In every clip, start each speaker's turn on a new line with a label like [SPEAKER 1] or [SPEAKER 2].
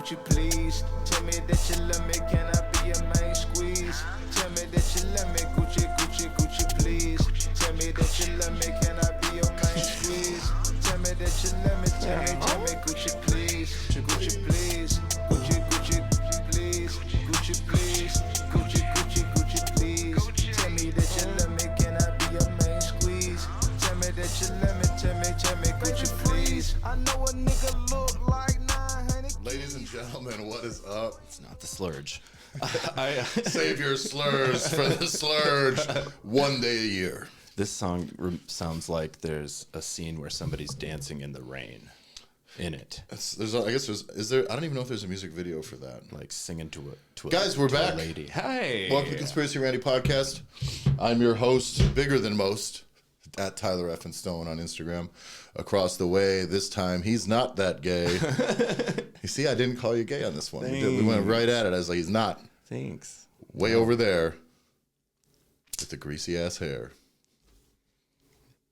[SPEAKER 1] Gucci, please. Tell me that you love me, can I be your main squeeze? Tell me that you love me, Gucci, Gucci, Gucci, please. Tell me that you love me, can I be your main squeeze? Tell me that you love me, tell me, Gucci, please. Gucci, please. Gucci, Gucci, please. Gucci, please. Gucci, Gucci, Gucci, please. Tell me that you love me, can I be your main squeeze? Tell me that you love me, tell me, Gucci, please. I know a nigga look like 900.
[SPEAKER 2] Ladies and gentlemen, what is up?
[SPEAKER 3] It's not the slurge.
[SPEAKER 2] Save your slurs for the slurge one day a year.
[SPEAKER 3] This song sounds like there's a scene where somebody's dancing in the rain in it.
[SPEAKER 2] Is there? I don't even know if there's a music video for that.
[SPEAKER 3] Like singing to a
[SPEAKER 2] Guys, we're back.
[SPEAKER 3] lady. Hey.
[SPEAKER 2] Welcome to the Conspiracy Randy podcast. I'm your host, bigger than most, at Tyler F. and Stone on Instagram. Across the way, this time, he's not that gay. You see, I didn't call you gay on this one. We went right at it. I was like, he's not.
[SPEAKER 3] Thanks.
[SPEAKER 2] Way over there with the greasy ass hair.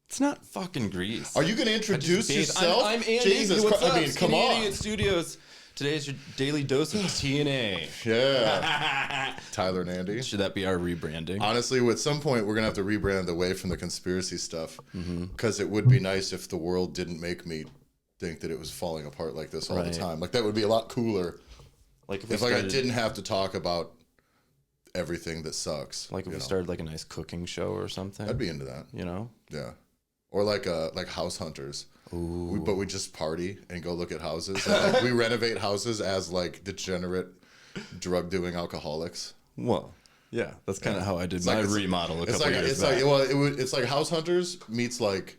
[SPEAKER 3] It's not fucking grease.
[SPEAKER 2] Are you going to introduce yourself?
[SPEAKER 3] I'm Andy.
[SPEAKER 2] Jesus
[SPEAKER 3] What's
[SPEAKER 2] Christ.
[SPEAKER 3] up?
[SPEAKER 2] I mean, come
[SPEAKER 3] Skinny
[SPEAKER 2] on.
[SPEAKER 3] Idiot Studios. Today's your daily dose of TNA.
[SPEAKER 2] Yeah. Tyler and Andy.
[SPEAKER 3] Should that be our rebranding?
[SPEAKER 2] Honestly, at some point, we're going to have to rebrand away from the conspiracy stuff because it would be nice if the world didn't make me think that it was falling apart like this all the time. Like, that would be a lot cooler
[SPEAKER 3] Like
[SPEAKER 2] if I didn't have to talk about everything that sucks.
[SPEAKER 3] Like if we started like a nice cooking show or something.
[SPEAKER 2] I'd be into that.
[SPEAKER 3] You know?
[SPEAKER 2] Yeah. Or like House Hunters. But we just party and go look at houses. And like, we renovate houses as like degenerate drug doing alcoholics.
[SPEAKER 3] Well, yeah, that's kind of how I did my remodel a couple years back.
[SPEAKER 2] It's like House Hunters meets like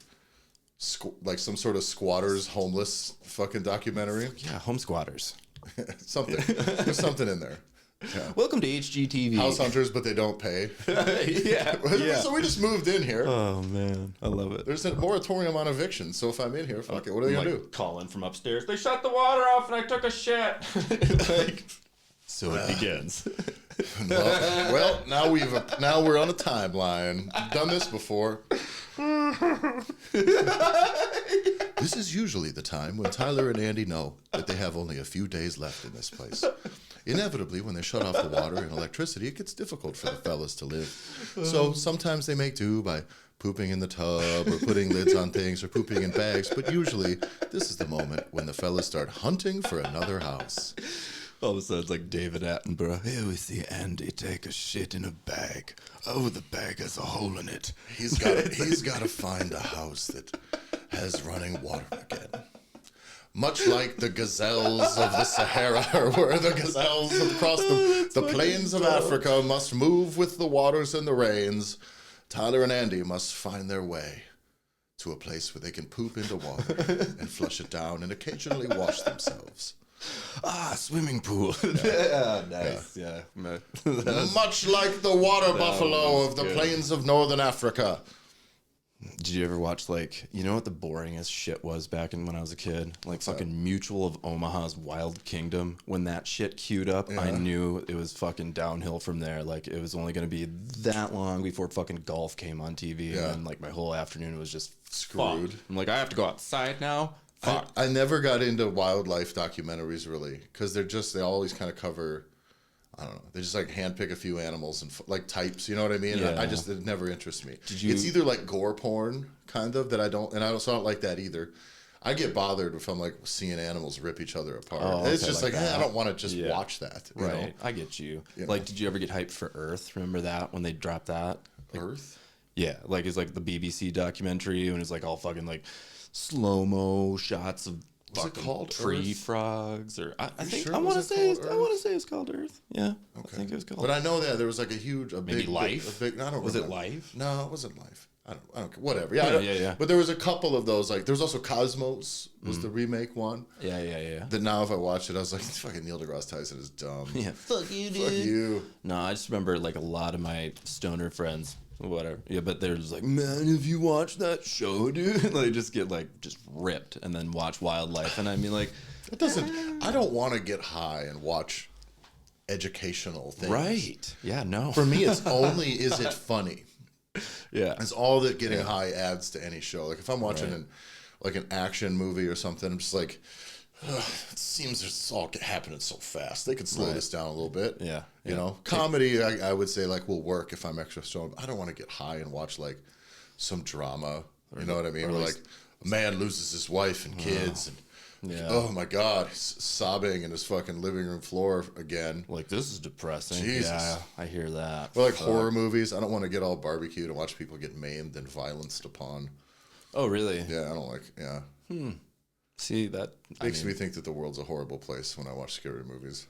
[SPEAKER 2] some sort of squatters homeless fucking documentary.
[SPEAKER 3] Yeah, home squatters.
[SPEAKER 2] Something. There's something in there. Yeah.
[SPEAKER 3] Welcome to HGTV.
[SPEAKER 2] House Hunters, but they don't pay.
[SPEAKER 3] yeah.
[SPEAKER 2] So we just moved in here.
[SPEAKER 3] Oh man, I love it.
[SPEAKER 2] There's a moratorium on evictions, so if I'm in here, fuck it. What are they gonna do?
[SPEAKER 3] Calling from upstairs. They shut the water off, and I took a shit. So it begins.
[SPEAKER 2] Well, now we're on a timeline. I've done this before. This is usually the time when Tyler and Andy know that they have only a few days left in this place. Inevitably, when they shut off the water and electricity, it gets difficult for the fellas to live. So sometimes they make do by pooping in the tub or putting lids on things or pooping in bags. But usually, this is the moment when the fellas start hunting for another house.
[SPEAKER 3] All of a sudden, it's like David Attenborough. Here we see Andy take a shit in a bag. Oh, the bag has a hole in it.
[SPEAKER 2] He's got to find a house that has running water again. Much like the gazelles of the Sahara, where the gazelles across the plains of Africa must move with the waters and the rains, Tyler and Andy must find their way to a place where they can poop into water and flush it down and occasionally wash themselves.
[SPEAKER 3] Ah, swimming pool. Yeah, nice. Yeah.
[SPEAKER 2] Much like the water buffalo of the plains of northern Africa.
[SPEAKER 3] Did you ever watch, like, you know what the boringest shit was back when I was a kid? Like fucking Mutual of Omaha's Wild Kingdom. When that shit queued up, I knew it was fucking downhill from there. Like, it was only going to be that long before fucking golf came on TV. And then, like, my whole afternoon was just screwed. I'm like, I have to go outside now? Fuck.
[SPEAKER 2] I never got into wildlife documentaries, really, because they always kind of cover... I don't know. They just like handpick a few animals and like types, you know what I mean? Yeah. It never interests me. It's either like gore porn kind of that I don't like that either. I get bothered if I'm like seeing animals rip each other apart. It's just like I don't want to just watch that. You know?
[SPEAKER 3] I get you. Like, did you ever get hyped for Earth? Remember that when they dropped that?
[SPEAKER 2] Like, Earth?
[SPEAKER 3] Yeah. Like it's like the BBC documentary and it's like all fucking like slow-mo shots of
[SPEAKER 2] Was it called
[SPEAKER 3] tree
[SPEAKER 2] Earth?
[SPEAKER 3] frogs or I think
[SPEAKER 2] sure
[SPEAKER 3] I want to say
[SPEAKER 2] Earth?
[SPEAKER 3] it's called Earth. Yeah, okay. I think it was called.
[SPEAKER 2] But I know that there was like
[SPEAKER 3] maybe Life. Was it Life?
[SPEAKER 2] No, it wasn't Life. I don't care. Whatever. Yeah. But there was a couple of those. Like there was also Cosmos was the remake one.
[SPEAKER 3] Yeah.
[SPEAKER 2] That now if I watched it, I was like, fucking Neil deGrasse Tyson is dumb.
[SPEAKER 3] Yeah. Fuck you, dude.
[SPEAKER 2] Fuck you.
[SPEAKER 3] No, I just remember like a lot of my stoner friends. Whatever. Yeah, but they're just like, man, if you watch that show, dude, they just get like just ripped and then watch Wildlife. And I mean, like,
[SPEAKER 2] I don't want to get high and watch educational things.
[SPEAKER 3] Right. Yeah, no.
[SPEAKER 2] For me, it's only, is it funny?
[SPEAKER 3] Yeah.
[SPEAKER 2] It's all that getting high adds to any show. Like if I'm watching an action movie or something, I'm just like, It seems it's all happening so fast. They could slow this down a little bit.
[SPEAKER 3] Yeah.
[SPEAKER 2] You know, comedy, I would say, like, will work if I'm extra strong. I don't want to get high and watch, like, some drama. You know what I mean? Where, like, a man loses his wife and kids. And, oh, my God. He's sobbing in his fucking living room floor again.
[SPEAKER 3] Like, this is depressing.
[SPEAKER 2] Jesus.
[SPEAKER 3] Yeah, I hear that.
[SPEAKER 2] Or, like, horror movies. I don't want to get all barbecued and watch people get maimed and violenced upon.
[SPEAKER 3] Oh, really?
[SPEAKER 2] Yeah, I don't like,
[SPEAKER 3] See, that
[SPEAKER 2] Makes me think that the world's a horrible place when I watch scary movies.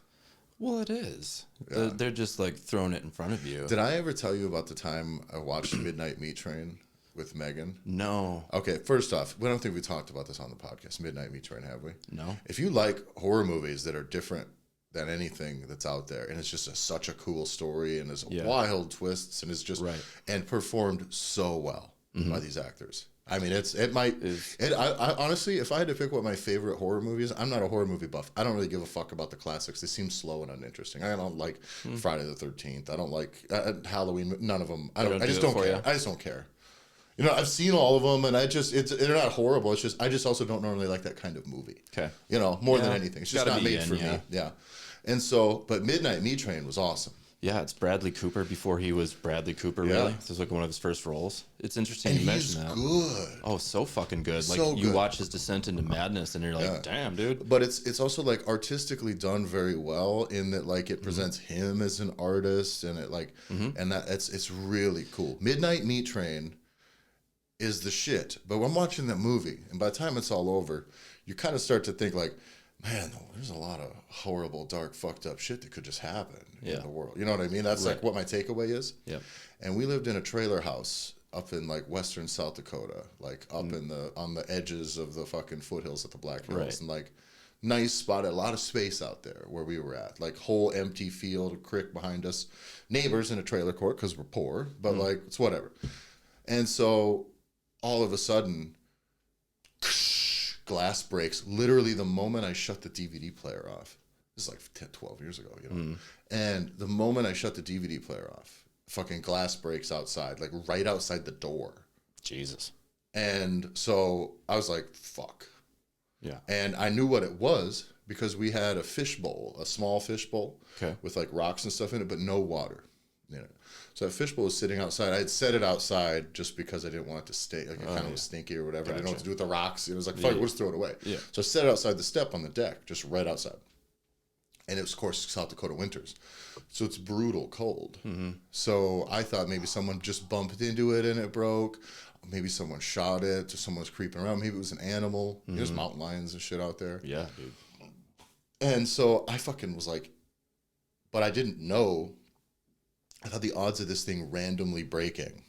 [SPEAKER 3] Well, it is.
[SPEAKER 2] Yeah.
[SPEAKER 3] They're just like throwing it in front of you.
[SPEAKER 2] Did I ever tell you about the time I watched Midnight Meat Train with Megan?
[SPEAKER 3] No.
[SPEAKER 2] Okay, first off, we don't think we talked about this on the podcast, Midnight Meat Train, have we?
[SPEAKER 3] No.
[SPEAKER 2] If you like horror movies that are different than anything that's out there, and it's just such a cool story, and there's wild twists, and it's just and performed so well by these actors. I mean, I honestly, if I had to pick what my favorite horror movie is, I'm not a horror movie buff. I don't really give a fuck about the classics. They seem slow and uninteresting. I don't like Friday the 13th. I don't like Halloween. None of them. I just don't care. I just don't care. You know, I've seen all of them, and they're not horrible. It's just I just also don't normally like that kind of movie.
[SPEAKER 3] Okay.
[SPEAKER 2] You know, more than anything, it's just not made for me. Yeah. And so, but Midnight Meat Train was awesome.
[SPEAKER 3] Yeah, it's Bradley Cooper before he was Bradley Cooper, really. This is like one of his first roles. It's interesting you mention that.
[SPEAKER 2] Good.
[SPEAKER 3] Oh, so fucking good. Like,
[SPEAKER 2] So
[SPEAKER 3] you
[SPEAKER 2] good.
[SPEAKER 3] watch his descent into madness, and you're like, damn, dude.
[SPEAKER 2] But it's also, like, artistically done very well in that, like, it presents him as an artist, and it, like, and that it's really cool. Midnight Meat Train is the shit. But when I'm watching that movie, and by the time it's all over, you kind of start to think, like, man, there's a lot of horrible, dark, fucked up shit that could just happen in the world. You know what I mean? That's like what my takeaway is.
[SPEAKER 3] Yep.
[SPEAKER 2] And we lived in a trailer house up in like western South Dakota, like up on the edges of the fucking foothills of the Black Hills, and like nice spot, a lot of space out there where we were at, like whole empty field, a creek behind us, neighbors in a trailer court because we're poor, but like it's whatever. And so all of a sudden, glass breaks literally the moment I shut the DVD player off. This is like 10, 12 years ago, you know. And the moment I shut the DVD player off, fucking glass breaks outside, like right outside the door.
[SPEAKER 3] Jesus.
[SPEAKER 2] And so I was like, fuck.
[SPEAKER 3] Yeah.
[SPEAKER 2] And I knew what it was because we had a fishbowl, a small fishbowl with like rocks and stuff in it, but no water in it. So that fishbowl was sitting outside. I had set it outside just because I didn't want it to stay, like it kind of was stinky or whatever. I didn't know what to do with the rocks. It was like, fuck, we'll just throw it away. Yeah. So I set it outside the step on the deck, just right outside. And it was, of course, South Dakota winters. So it's brutal cold. So I thought maybe someone just bumped into it and it broke. Maybe someone shot it or someone was creeping around. Maybe it was an animal. There's mountain lions and shit out there.
[SPEAKER 3] Yeah, dude.
[SPEAKER 2] And so I fucking was like, but I didn't know. I thought the odds of this thing randomly breaking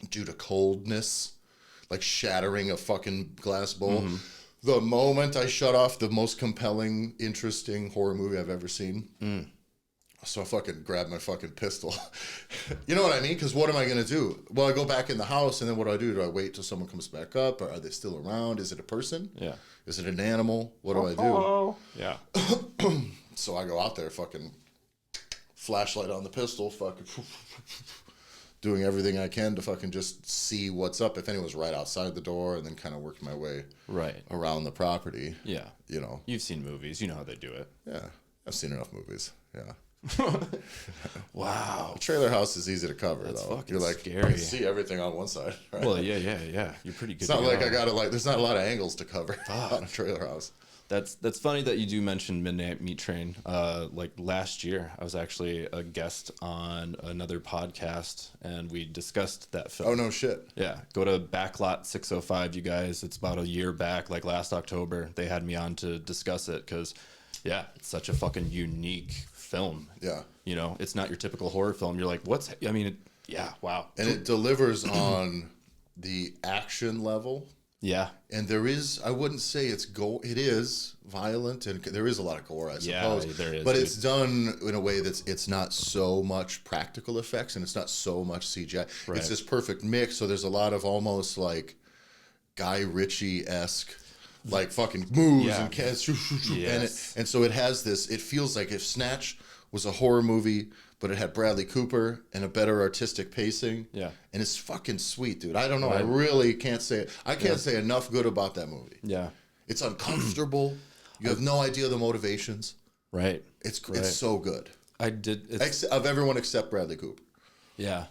[SPEAKER 2] due to coldness, like shattering a fucking glass bowl. The moment I shut off the most compelling, interesting horror movie I've ever seen. So I fucking grabbed my fucking pistol. You know what I mean? Because what am I going to do? Well, I go back in the house, and then what do I do? Do I wait till someone comes back up? Or are they still around? Is it a person?
[SPEAKER 3] Yeah.
[SPEAKER 2] Is it an animal? What do I do?
[SPEAKER 3] Yeah.
[SPEAKER 2] So I go out there, fucking flashlight on the pistol, fucking doing everything I can to fucking just see what's up. If anyone's right outside the door, and then kind of work my way around the property.
[SPEAKER 3] Yeah.
[SPEAKER 2] You know.
[SPEAKER 3] You've seen movies. You know how they do it.
[SPEAKER 2] Yeah. I've seen enough movies. Yeah.
[SPEAKER 3] Wow.
[SPEAKER 2] A trailer house is easy to cover,
[SPEAKER 3] That's
[SPEAKER 2] though.
[SPEAKER 3] fucking
[SPEAKER 2] You're like,
[SPEAKER 3] scary.
[SPEAKER 2] I can see everything on one side. Right?
[SPEAKER 3] Well, yeah. You're pretty good.
[SPEAKER 2] It's not like I gotta like. There's not a lot of angles to cover on a trailer house.
[SPEAKER 3] That's funny that you do mention Midnight Meat Train. Like last year, I was actually a guest on another podcast, and we discussed that film.
[SPEAKER 2] Oh no shit.
[SPEAKER 3] Yeah, go to Backlot 605, you guys. It's about a year back, like last October. They had me on to discuss it because, yeah, it's such a fucking unique film.
[SPEAKER 2] Yeah.
[SPEAKER 3] You know, it's not your typical horror film. You're like, what's? I mean, yeah, wow.
[SPEAKER 2] And it delivers on the action level.
[SPEAKER 3] Yeah.
[SPEAKER 2] And there is, I wouldn't say it's it is violent, and there is a lot of gore, I suppose.
[SPEAKER 3] Yeah, there is.
[SPEAKER 2] But it's done in a way it's not so much practical effects, and it's not so much CGI.
[SPEAKER 3] Right.
[SPEAKER 2] It's this perfect mix, so there's a lot of almost like Guy Ritchie-esque, like fucking moves and cats, and so it has this, it feels like if Snatch was a horror movie, but it had Bradley Cooper and a better artistic pacing. Yeah. And it's fucking sweet, dude. I don't know. Right. I really can't say it. I can't say enough good about that movie.
[SPEAKER 3] Yeah.
[SPEAKER 2] It's uncomfortable. You have no idea the motivations.
[SPEAKER 3] Right.
[SPEAKER 2] It's so good.
[SPEAKER 3] I did.
[SPEAKER 2] Of everyone except Bradley Cooper.
[SPEAKER 3] Yeah.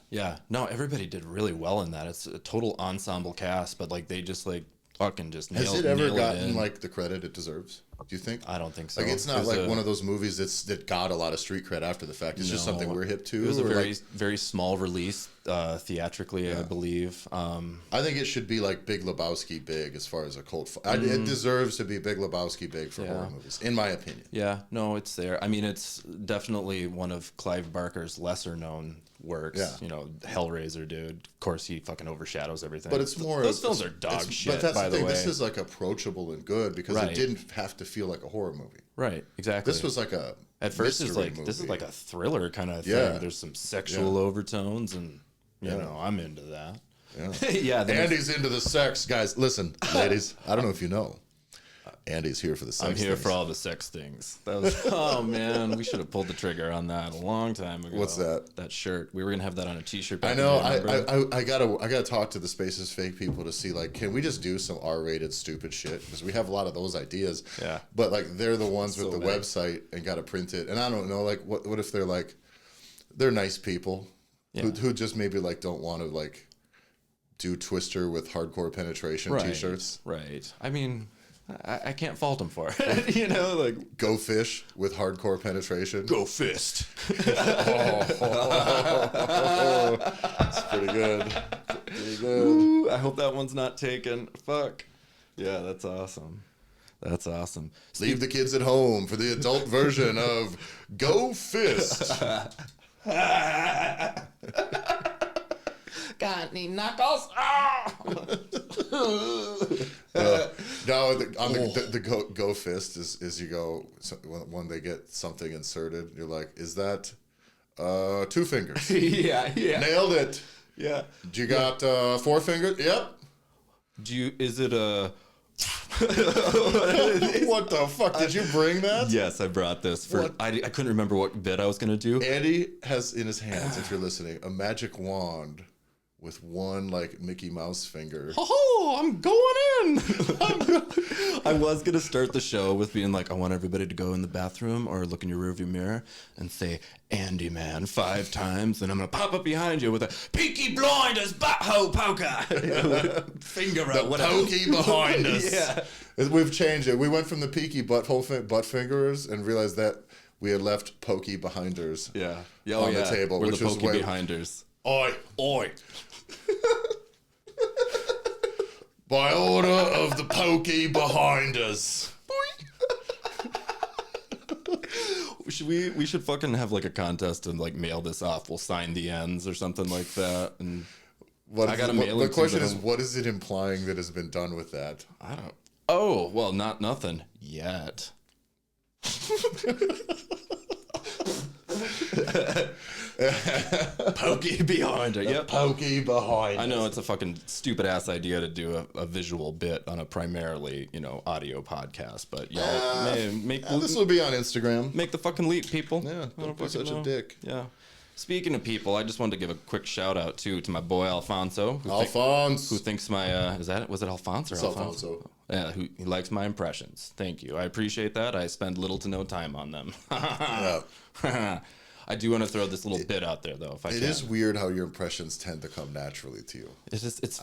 [SPEAKER 3] No, everybody did really well in that. It's a total ensemble cast, but like they just like fucking just nailed it.
[SPEAKER 2] Has it ever gotten like the credit it deserves? Do you think?
[SPEAKER 3] I don't think so.
[SPEAKER 2] Like it's not like one of those movies that got a lot of street cred after the fact. It's just something we're hip to.
[SPEAKER 3] It was a very small release theatrically, I believe.
[SPEAKER 2] I think it should be like Big Lebowski big as far as a cult. It deserves to be Big Lebowski big for horror movies, in my opinion.
[SPEAKER 3] Yeah, no, it's there. I mean, it's definitely one of Clive Barker's lesser known works.
[SPEAKER 2] Yeah.
[SPEAKER 3] You know, Hellraiser, dude. Of course, he fucking overshadows everything.
[SPEAKER 2] But it's more.
[SPEAKER 3] Those films are dog shit.
[SPEAKER 2] But that's
[SPEAKER 3] by
[SPEAKER 2] the thing.
[SPEAKER 3] way.
[SPEAKER 2] This is like approachable and good because it didn't have to feel like a horror movie.
[SPEAKER 3] Right. Exactly.
[SPEAKER 2] This was like a.
[SPEAKER 3] At first, it's like
[SPEAKER 2] movie.
[SPEAKER 3] this is like a thriller kind of thing.
[SPEAKER 2] Yeah.
[SPEAKER 3] There's some sexual overtones, and you know, I'm into that.
[SPEAKER 2] Yeah.
[SPEAKER 3] Yeah.
[SPEAKER 2] Andy's into the sex, guys. Listen, ladies. I don't know if you know. Andy's here for the sex.
[SPEAKER 3] I'm here
[SPEAKER 2] things.
[SPEAKER 3] for all the sex things. That was, oh man, we should have pulled the trigger on that a long time ago.
[SPEAKER 2] What's that?
[SPEAKER 3] That shirt. We were gonna have that on a T-shirt.
[SPEAKER 2] I know. I gotta talk to the Spaces Fake people to see like, can we just do some R-rated stupid shit? Because we have a lot of those ideas.
[SPEAKER 3] Yeah.
[SPEAKER 2] But like, they're the ones with
[SPEAKER 3] So
[SPEAKER 2] the
[SPEAKER 3] many.
[SPEAKER 2] website and gotta print it. And I don't know, like, what if they're like, they're nice people who just maybe like don't want to like do Twister with hardcore penetration T-shirts.
[SPEAKER 3] Right. I mean, I can't fault them for it. You know, like
[SPEAKER 2] Go Fish with hardcore penetration.
[SPEAKER 3] Go Fist.
[SPEAKER 2] It's pretty good. Pretty good.
[SPEAKER 3] Ooh, I hope that one's not taken. Fuck. Yeah, that's awesome. That's awesome.
[SPEAKER 2] Leave the kids at home for the adult version of Go Fist.
[SPEAKER 3] Got any knuckles?
[SPEAKER 2] No, the go fist is you go when they get something inserted, you're like, is that 2 fingers?
[SPEAKER 3] Yeah.
[SPEAKER 2] Nailed it.
[SPEAKER 3] Yeah.
[SPEAKER 2] You got 4 fingers? Yep.
[SPEAKER 3] Is it a...
[SPEAKER 2] What the fuck? Did you bring that?
[SPEAKER 3] Yes, I brought this for. I couldn't remember what bit I was gonna do.
[SPEAKER 2] Andy has in his hands, if you're listening, a magic wand with one like Mickey Mouse finger.
[SPEAKER 3] Oh, I'm going in. I was gonna start the show with being like, I want everybody to go in the bathroom or look in your rearview mirror and say Andy Man 5 times, and I'm gonna pop up behind you with a Peaky Blinders butthole poker, finger up, whatever.
[SPEAKER 2] Pokey behind us.
[SPEAKER 3] Yeah.
[SPEAKER 2] We've changed it. We went from the peaky butt fingers and realized that we had left pokey behinders.
[SPEAKER 3] Yeah.
[SPEAKER 2] On the table,
[SPEAKER 3] We're
[SPEAKER 2] which
[SPEAKER 3] the
[SPEAKER 2] was
[SPEAKER 3] pokey
[SPEAKER 2] way.
[SPEAKER 3] behinders.
[SPEAKER 2] Oi. By order of the pokey behinders.
[SPEAKER 3] We should fucking have like a contest and like mail this off. We'll sign the ends or something like that. And I gotta mail it.
[SPEAKER 2] The question is, what is it implying that has been done with that?
[SPEAKER 3] I don't. Oh well, nothing yet. Pokey behind her. Yep.
[SPEAKER 2] Pokey behind.
[SPEAKER 3] I know it's a fucking stupid ass idea to do a visual bit on a primarily audio podcast, but y'all
[SPEAKER 2] This will be on Instagram.
[SPEAKER 3] make the fucking leap, people.
[SPEAKER 2] Yeah,
[SPEAKER 3] I
[SPEAKER 2] don't be
[SPEAKER 3] fucking
[SPEAKER 2] such a
[SPEAKER 3] know.
[SPEAKER 2] dick.
[SPEAKER 3] Yeah. Speaking of people, I just wanted to give a quick shout out to my boy Alfonso, who thinks my was it Alfonso or
[SPEAKER 2] It's
[SPEAKER 3] Alfonso? Yeah, he likes my impressions. Thank you. I appreciate that. I spend little to no time on them.
[SPEAKER 2] Yeah.
[SPEAKER 3] I do want to throw this little bit out there, though, if I can.
[SPEAKER 2] It is weird how your impressions tend to come naturally to you.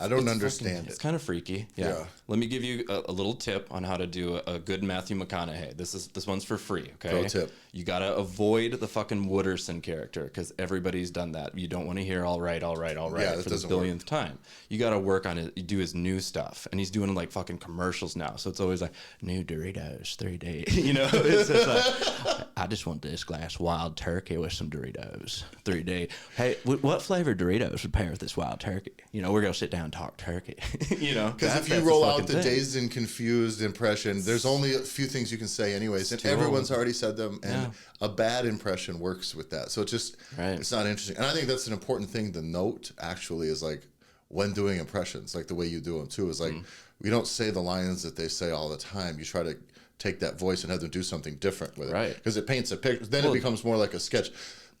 [SPEAKER 3] I
[SPEAKER 2] don't understand it.
[SPEAKER 3] It's kind of freaky. Yeah. Let me give you a little tip on how to do a good Matthew McConaughey. This one's for free. Okay.
[SPEAKER 2] Pro tip.
[SPEAKER 3] You gotta avoid the fucking Wooderson character because everybody's done that. You don't want to hear all right
[SPEAKER 2] Yeah, that
[SPEAKER 3] for the
[SPEAKER 2] doesn't
[SPEAKER 3] billionth time. You gotta work on it. Do his new stuff, and he's doing like fucking commercials now. So it's always like new Doritos 3 days. It's just like I just want this glass wild turkey with some Doritos 3 days. Hey, what flavored Doritos would pair with this wild turkey? We're gonna sit down and talk turkey.
[SPEAKER 2] Because if you roll out the dazed and confused impression, there's only a few things you can say anyways, and everyone's already said them, and a bad impression works with that. So it's just it's not interesting. And I think that's an important thing to note. Actually, is like when doing impressions, like the way you do them too, is like we don't say the lines that they say all the time. You try to take that voice and have them do something different with it,
[SPEAKER 3] right?
[SPEAKER 2] Because it paints a picture. Then it becomes more like a sketch.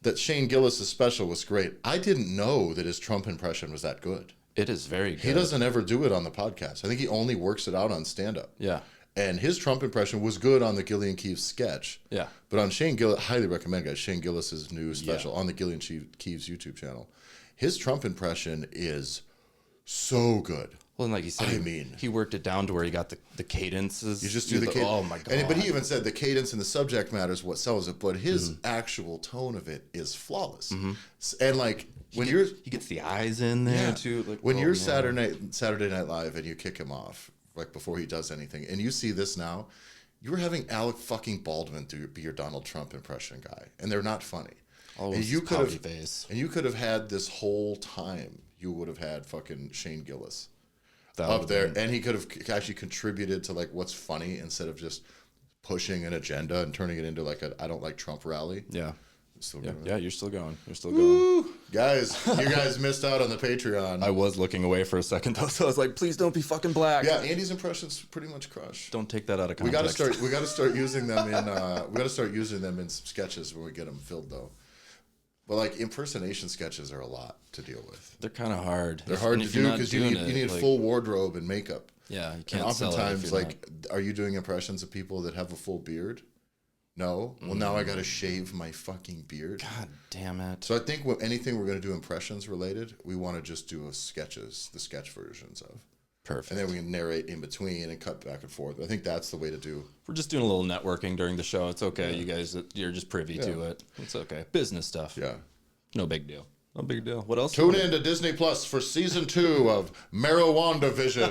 [SPEAKER 2] That Shane Gillis' special was great. I didn't know that his Trump impression was that good.
[SPEAKER 3] It is very good.
[SPEAKER 2] He doesn't ever do it on the podcast. I think he only works it out on stand-up.
[SPEAKER 3] Yeah.
[SPEAKER 2] And his Trump impression was good on the Gillian Keeves sketch.
[SPEAKER 3] Yeah.
[SPEAKER 2] But on Shane Gillis, highly recommend, guys, Shane Gillis's new special on the Gillian Keeves YouTube channel. His Trump impression is so good.
[SPEAKER 3] Well, and like you said, he worked it down to where he got the cadences.
[SPEAKER 2] You just do the cadence.
[SPEAKER 3] Oh my god!
[SPEAKER 2] But he even said the cadence and the subject matter is what sells it. But his actual tone of it is flawless. And like when
[SPEAKER 3] he gets the eyes in there too. Like
[SPEAKER 2] when you're Saturday Night Live and you kick him off like before he does anything, and you see this now, you were having Alec fucking Baldwin be your Donald Trump impression guy, and they're not funny.
[SPEAKER 3] Oh,
[SPEAKER 2] and you could have
[SPEAKER 3] face.
[SPEAKER 2] And you could have had this whole time. You would have had fucking Shane Gillis
[SPEAKER 3] That
[SPEAKER 2] up there, and he could have actually contributed to like what's funny instead of just pushing an agenda and turning it into like a I don't like Trump rally.
[SPEAKER 3] Yeah.
[SPEAKER 2] Still
[SPEAKER 3] Yeah, you're still going. You're still going.
[SPEAKER 2] Guys, you guys missed out on the Patreon.
[SPEAKER 3] I was looking away for a second though, so I was like, please don't be fucking black.
[SPEAKER 2] Yeah, Andy's impressions pretty much crush.
[SPEAKER 3] Don't take that out of
[SPEAKER 2] We
[SPEAKER 3] context.
[SPEAKER 2] gotta start using them in some sketches when we get them filled though. But like impersonation sketches are a lot to deal with.
[SPEAKER 3] They're kind of hard.
[SPEAKER 2] They're hard to do because you need
[SPEAKER 3] like,
[SPEAKER 2] full wardrobe and makeup.
[SPEAKER 3] Yeah, you can't.
[SPEAKER 2] And
[SPEAKER 3] sell it if
[SPEAKER 2] oftentimes,
[SPEAKER 3] you're
[SPEAKER 2] like, are you doing impressions of people that have a full beard? No. Well, now I got to shave my fucking beard.
[SPEAKER 3] God damn it.
[SPEAKER 2] So I think anything we're going to do impressions related, we want to just do the sketch versions of.
[SPEAKER 3] Perfect.
[SPEAKER 2] And then we can narrate in between and cut back and forth. I think that's the way to do.
[SPEAKER 3] We're just doing a little networking during the show. It's okay. Yeah. You guys, you're just privy to it. It's okay. Business stuff.
[SPEAKER 2] Yeah.
[SPEAKER 3] No big deal. No big deal. What else?
[SPEAKER 2] Tune in to Disney Plus for season 2 of Marijuana Vision.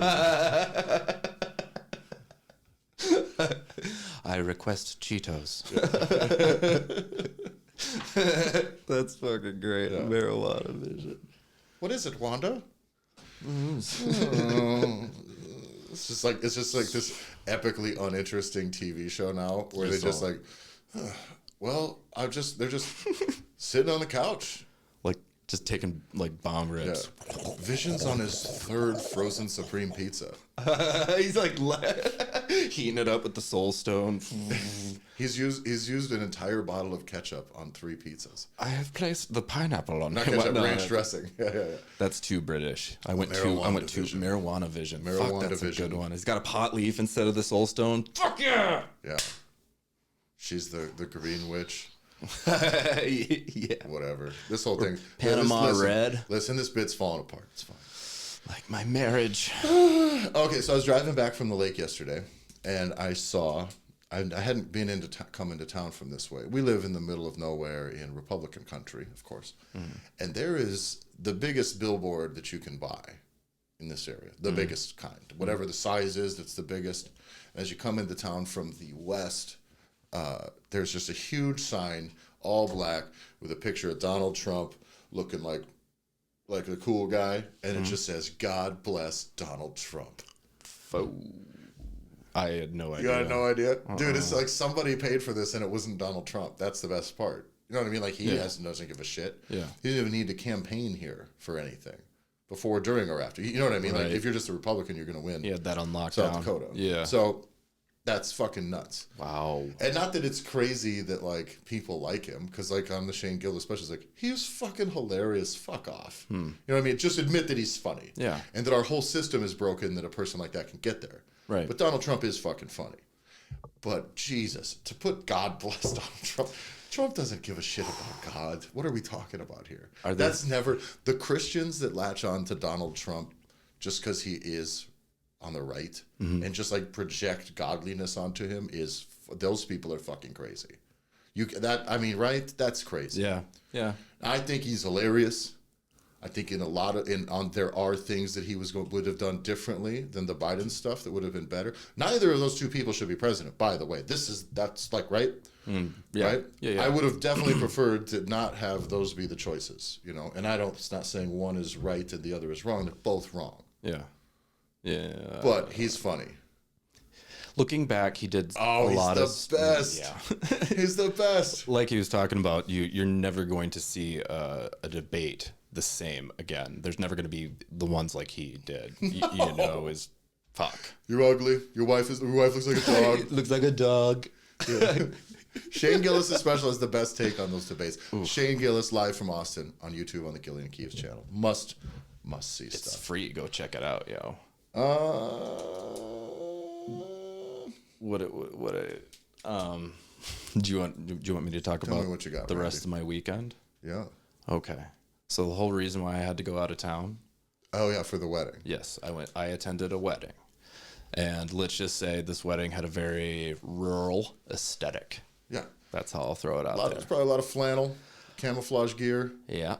[SPEAKER 3] I request Cheetos. That's fucking great. Yeah. Marijuana Vision.
[SPEAKER 2] What is it, Wanda? It's just like this epically uninteresting TV show now where they're just like, well, they're just sitting on the couch.
[SPEAKER 3] Like just taking like bomb rips.
[SPEAKER 2] Yeah. Vision's on his 3rd frozen Supreme pizza.
[SPEAKER 3] He's like heating it up with the Soul Stone.
[SPEAKER 2] He's used an entire bottle of ketchup on 3 pizzas.
[SPEAKER 3] I have placed the pineapple on.
[SPEAKER 2] Not ketchup, ranch dressing. Yeah.
[SPEAKER 3] That's too British. I went to Marijuana Vision.
[SPEAKER 2] Marijuana
[SPEAKER 3] Fuck, that's
[SPEAKER 2] Vision.
[SPEAKER 3] a good one. He's got a pot leaf instead of the Soul Stone. Fuck yeah!
[SPEAKER 2] Yeah. She's the green witch.
[SPEAKER 3] Yeah.
[SPEAKER 2] Whatever. This whole thing.
[SPEAKER 3] Panama Red.
[SPEAKER 2] Listen, this bit's falling apart. It's fine.
[SPEAKER 3] Like my marriage.
[SPEAKER 2] Okay, so I was driving back from the lake yesterday, and I saw. I hadn't been come into town from this way. We live in the middle of nowhere in Republican country, of course, and there is the biggest billboard that you can buy in this area. The biggest kind, whatever the size is, that's the biggest. As you come into town from the west. There's just a huge sign, all black, with a picture of Donald Trump looking like the cool guy, and it just says, "God bless Donald Trump."
[SPEAKER 3] I had no idea.
[SPEAKER 2] You had no idea? Dude, it's like somebody paid for this, and it wasn't Donald Trump. That's the best part. You know what I mean? Like, he doesn't give a shit.
[SPEAKER 3] Yeah.
[SPEAKER 2] He didn't even need to campaign here for anything, before, during, or after. You know what I mean? Right. Like, if you're just a Republican, you're going to win.
[SPEAKER 3] He had that on lockdown.
[SPEAKER 2] South Dakota.
[SPEAKER 3] Yeah.
[SPEAKER 2] So... that's fucking nuts.
[SPEAKER 3] Wow.
[SPEAKER 2] And not that it's crazy that, like, people like him, because, like, on the Shane Gillis special, it's like, he's fucking hilarious, fuck off. You know what I mean? Just admit that he's funny.
[SPEAKER 3] Yeah.
[SPEAKER 2] And that our whole system is broken that a person like that can get there.
[SPEAKER 3] Right.
[SPEAKER 2] But Donald Trump is fucking funny. But, Jesus, to put God bless Donald Trump doesn't give a shit about God. What are we talking about here? That's never... The Christians that latch on to Donald Trump just because he is... on the right and just like project godliness onto him those people are fucking crazy. Right? That's crazy.
[SPEAKER 3] Yeah.
[SPEAKER 2] I think he's hilarious. I think there are things that he would have done differently than the Biden stuff that would have been better. Neither of those two people should be president, by the way. That's like, right?
[SPEAKER 3] Yeah.
[SPEAKER 2] Right?
[SPEAKER 3] Yeah.
[SPEAKER 2] I would have definitely preferred to not have those be the choices, you know. And it's not saying one is right and the other is wrong. They're both wrong.
[SPEAKER 3] Yeah. Yeah.
[SPEAKER 2] But he's funny.
[SPEAKER 3] Looking back, he did a lot of...
[SPEAKER 2] He's the best.
[SPEAKER 3] Yeah.
[SPEAKER 2] He's the best.
[SPEAKER 3] Like he was talking about, you're never going to see a debate the same again. There's never going to be the ones like he did. You know, is fuck.
[SPEAKER 2] You're ugly. Your wife looks like a dog.
[SPEAKER 3] Looks like a dog.
[SPEAKER 2] Yeah. Shane Gillis' special is the best take on those debates. Ooh. Shane Gillis live from Austin on YouTube on the Gillian Keeves channel. Must see stuff.
[SPEAKER 3] It's free. Go check it out, yo. do you want me to talk
[SPEAKER 2] Tell me
[SPEAKER 3] about
[SPEAKER 2] what you got,
[SPEAKER 3] the
[SPEAKER 2] Randy.
[SPEAKER 3] rest of my weekend?
[SPEAKER 2] Yeah.
[SPEAKER 3] Okay. So the whole reason why I had to go out of town.
[SPEAKER 2] Oh yeah, for the wedding.
[SPEAKER 3] Yes, I attended a wedding. And let's just say this wedding had a very rural aesthetic.
[SPEAKER 2] Yeah.
[SPEAKER 3] That's how I'll throw it out
[SPEAKER 2] There's probably a lot of flannel, camouflage gear.
[SPEAKER 3] Yeah.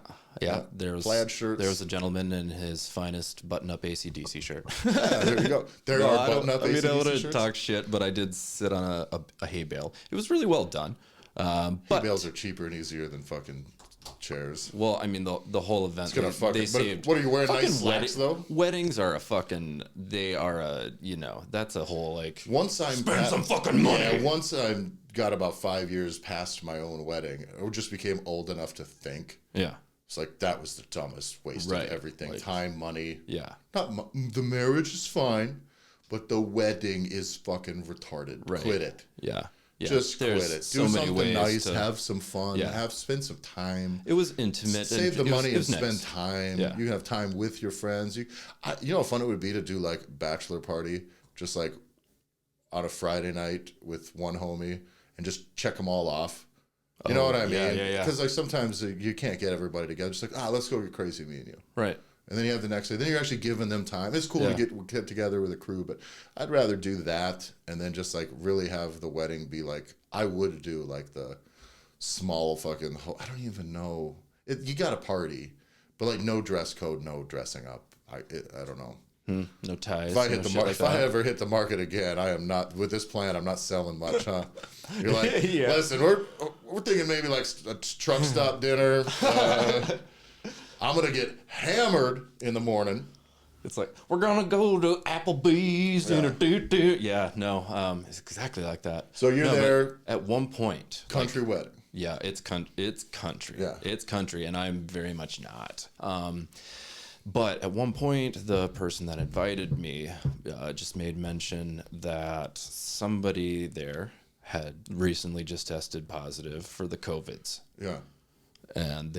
[SPEAKER 3] There was
[SPEAKER 2] plaid shirts.
[SPEAKER 3] There was a gentleman in his finest button-up AC/DC shirt.
[SPEAKER 2] Yeah, there you go. There are button-up
[SPEAKER 3] I
[SPEAKER 2] AC/DC
[SPEAKER 3] wouldn't
[SPEAKER 2] shirts.
[SPEAKER 3] talk shit, but I did sit on a hay bale. It was really well done.
[SPEAKER 2] Hay
[SPEAKER 3] But
[SPEAKER 2] bales are cheaper and easier than fucking chairs.
[SPEAKER 3] well, I mean the whole event.
[SPEAKER 2] It's gonna
[SPEAKER 3] they
[SPEAKER 2] fucking. But
[SPEAKER 3] saved.
[SPEAKER 2] what are you wearing?
[SPEAKER 3] Fucking
[SPEAKER 2] Nice slacks though.
[SPEAKER 3] Weddings are a fucking. They are a. That's a whole like.
[SPEAKER 2] Once I'm
[SPEAKER 3] Spend some fucking money.
[SPEAKER 2] Yeah, once I got about 5 years past my own wedding, I just became old enough to think.
[SPEAKER 3] Yeah.
[SPEAKER 2] It's like that was the dumbest waste
[SPEAKER 3] Right.
[SPEAKER 2] of everything.
[SPEAKER 3] Like,
[SPEAKER 2] time, money.
[SPEAKER 3] Yeah.
[SPEAKER 2] The marriage is fine, but the wedding is fucking retarded.
[SPEAKER 3] Right.
[SPEAKER 2] Quit it.
[SPEAKER 3] Yeah. Yeah.
[SPEAKER 2] Just
[SPEAKER 3] There's
[SPEAKER 2] quit it.
[SPEAKER 3] so
[SPEAKER 2] Do
[SPEAKER 3] many
[SPEAKER 2] something
[SPEAKER 3] ways
[SPEAKER 2] nice.
[SPEAKER 3] to-
[SPEAKER 2] Have some fun.
[SPEAKER 3] Yeah.
[SPEAKER 2] Spend some time.
[SPEAKER 3] It was intimate.
[SPEAKER 2] Save the
[SPEAKER 3] it was-
[SPEAKER 2] money
[SPEAKER 3] it
[SPEAKER 2] and
[SPEAKER 3] was
[SPEAKER 2] spend
[SPEAKER 3] nice.
[SPEAKER 2] time.
[SPEAKER 3] Yeah.
[SPEAKER 2] You can have time with your friends. You know how fun it would be to do like bachelor party, just like on a Friday night with one homie and just check them all off. You know what I mean?
[SPEAKER 3] yeah.
[SPEAKER 2] Because like sometimes you can't get everybody together. Just like let's go get crazy, me and you.
[SPEAKER 3] Right.
[SPEAKER 2] And then you have the next day. Then you're actually giving them time. It's cool
[SPEAKER 3] Yeah.
[SPEAKER 2] to get together with a crew, but I'd rather do that and then just like really have the wedding be like I would do like the small fucking. I don't even know. You got a party, but like no dress code, no dressing up. I don't know.
[SPEAKER 3] No ties.
[SPEAKER 2] If I
[SPEAKER 3] no
[SPEAKER 2] hit the
[SPEAKER 3] shit like
[SPEAKER 2] if I
[SPEAKER 3] that.
[SPEAKER 2] ever hit the market again, I am not with this plan. I'm not selling much, huh? You're like,
[SPEAKER 3] Yeah.
[SPEAKER 2] listen, we're thinking maybe like a truck stop dinner. I'm gonna get hammered in the morning.
[SPEAKER 3] It's like we're gonna go to Applebee's
[SPEAKER 2] Yeah.
[SPEAKER 3] and a doo. Yeah, no, it's exactly like that.
[SPEAKER 2] So you're
[SPEAKER 3] No, but
[SPEAKER 2] there,
[SPEAKER 3] at one point.
[SPEAKER 2] country wedding.
[SPEAKER 3] Yeah, it's country.
[SPEAKER 2] Yeah.
[SPEAKER 3] It's country, and I'm very much not. But at one point, the person that invited me just made mention that somebody there had recently just tested positive for the COVIDs.
[SPEAKER 2] Yeah,
[SPEAKER 3] And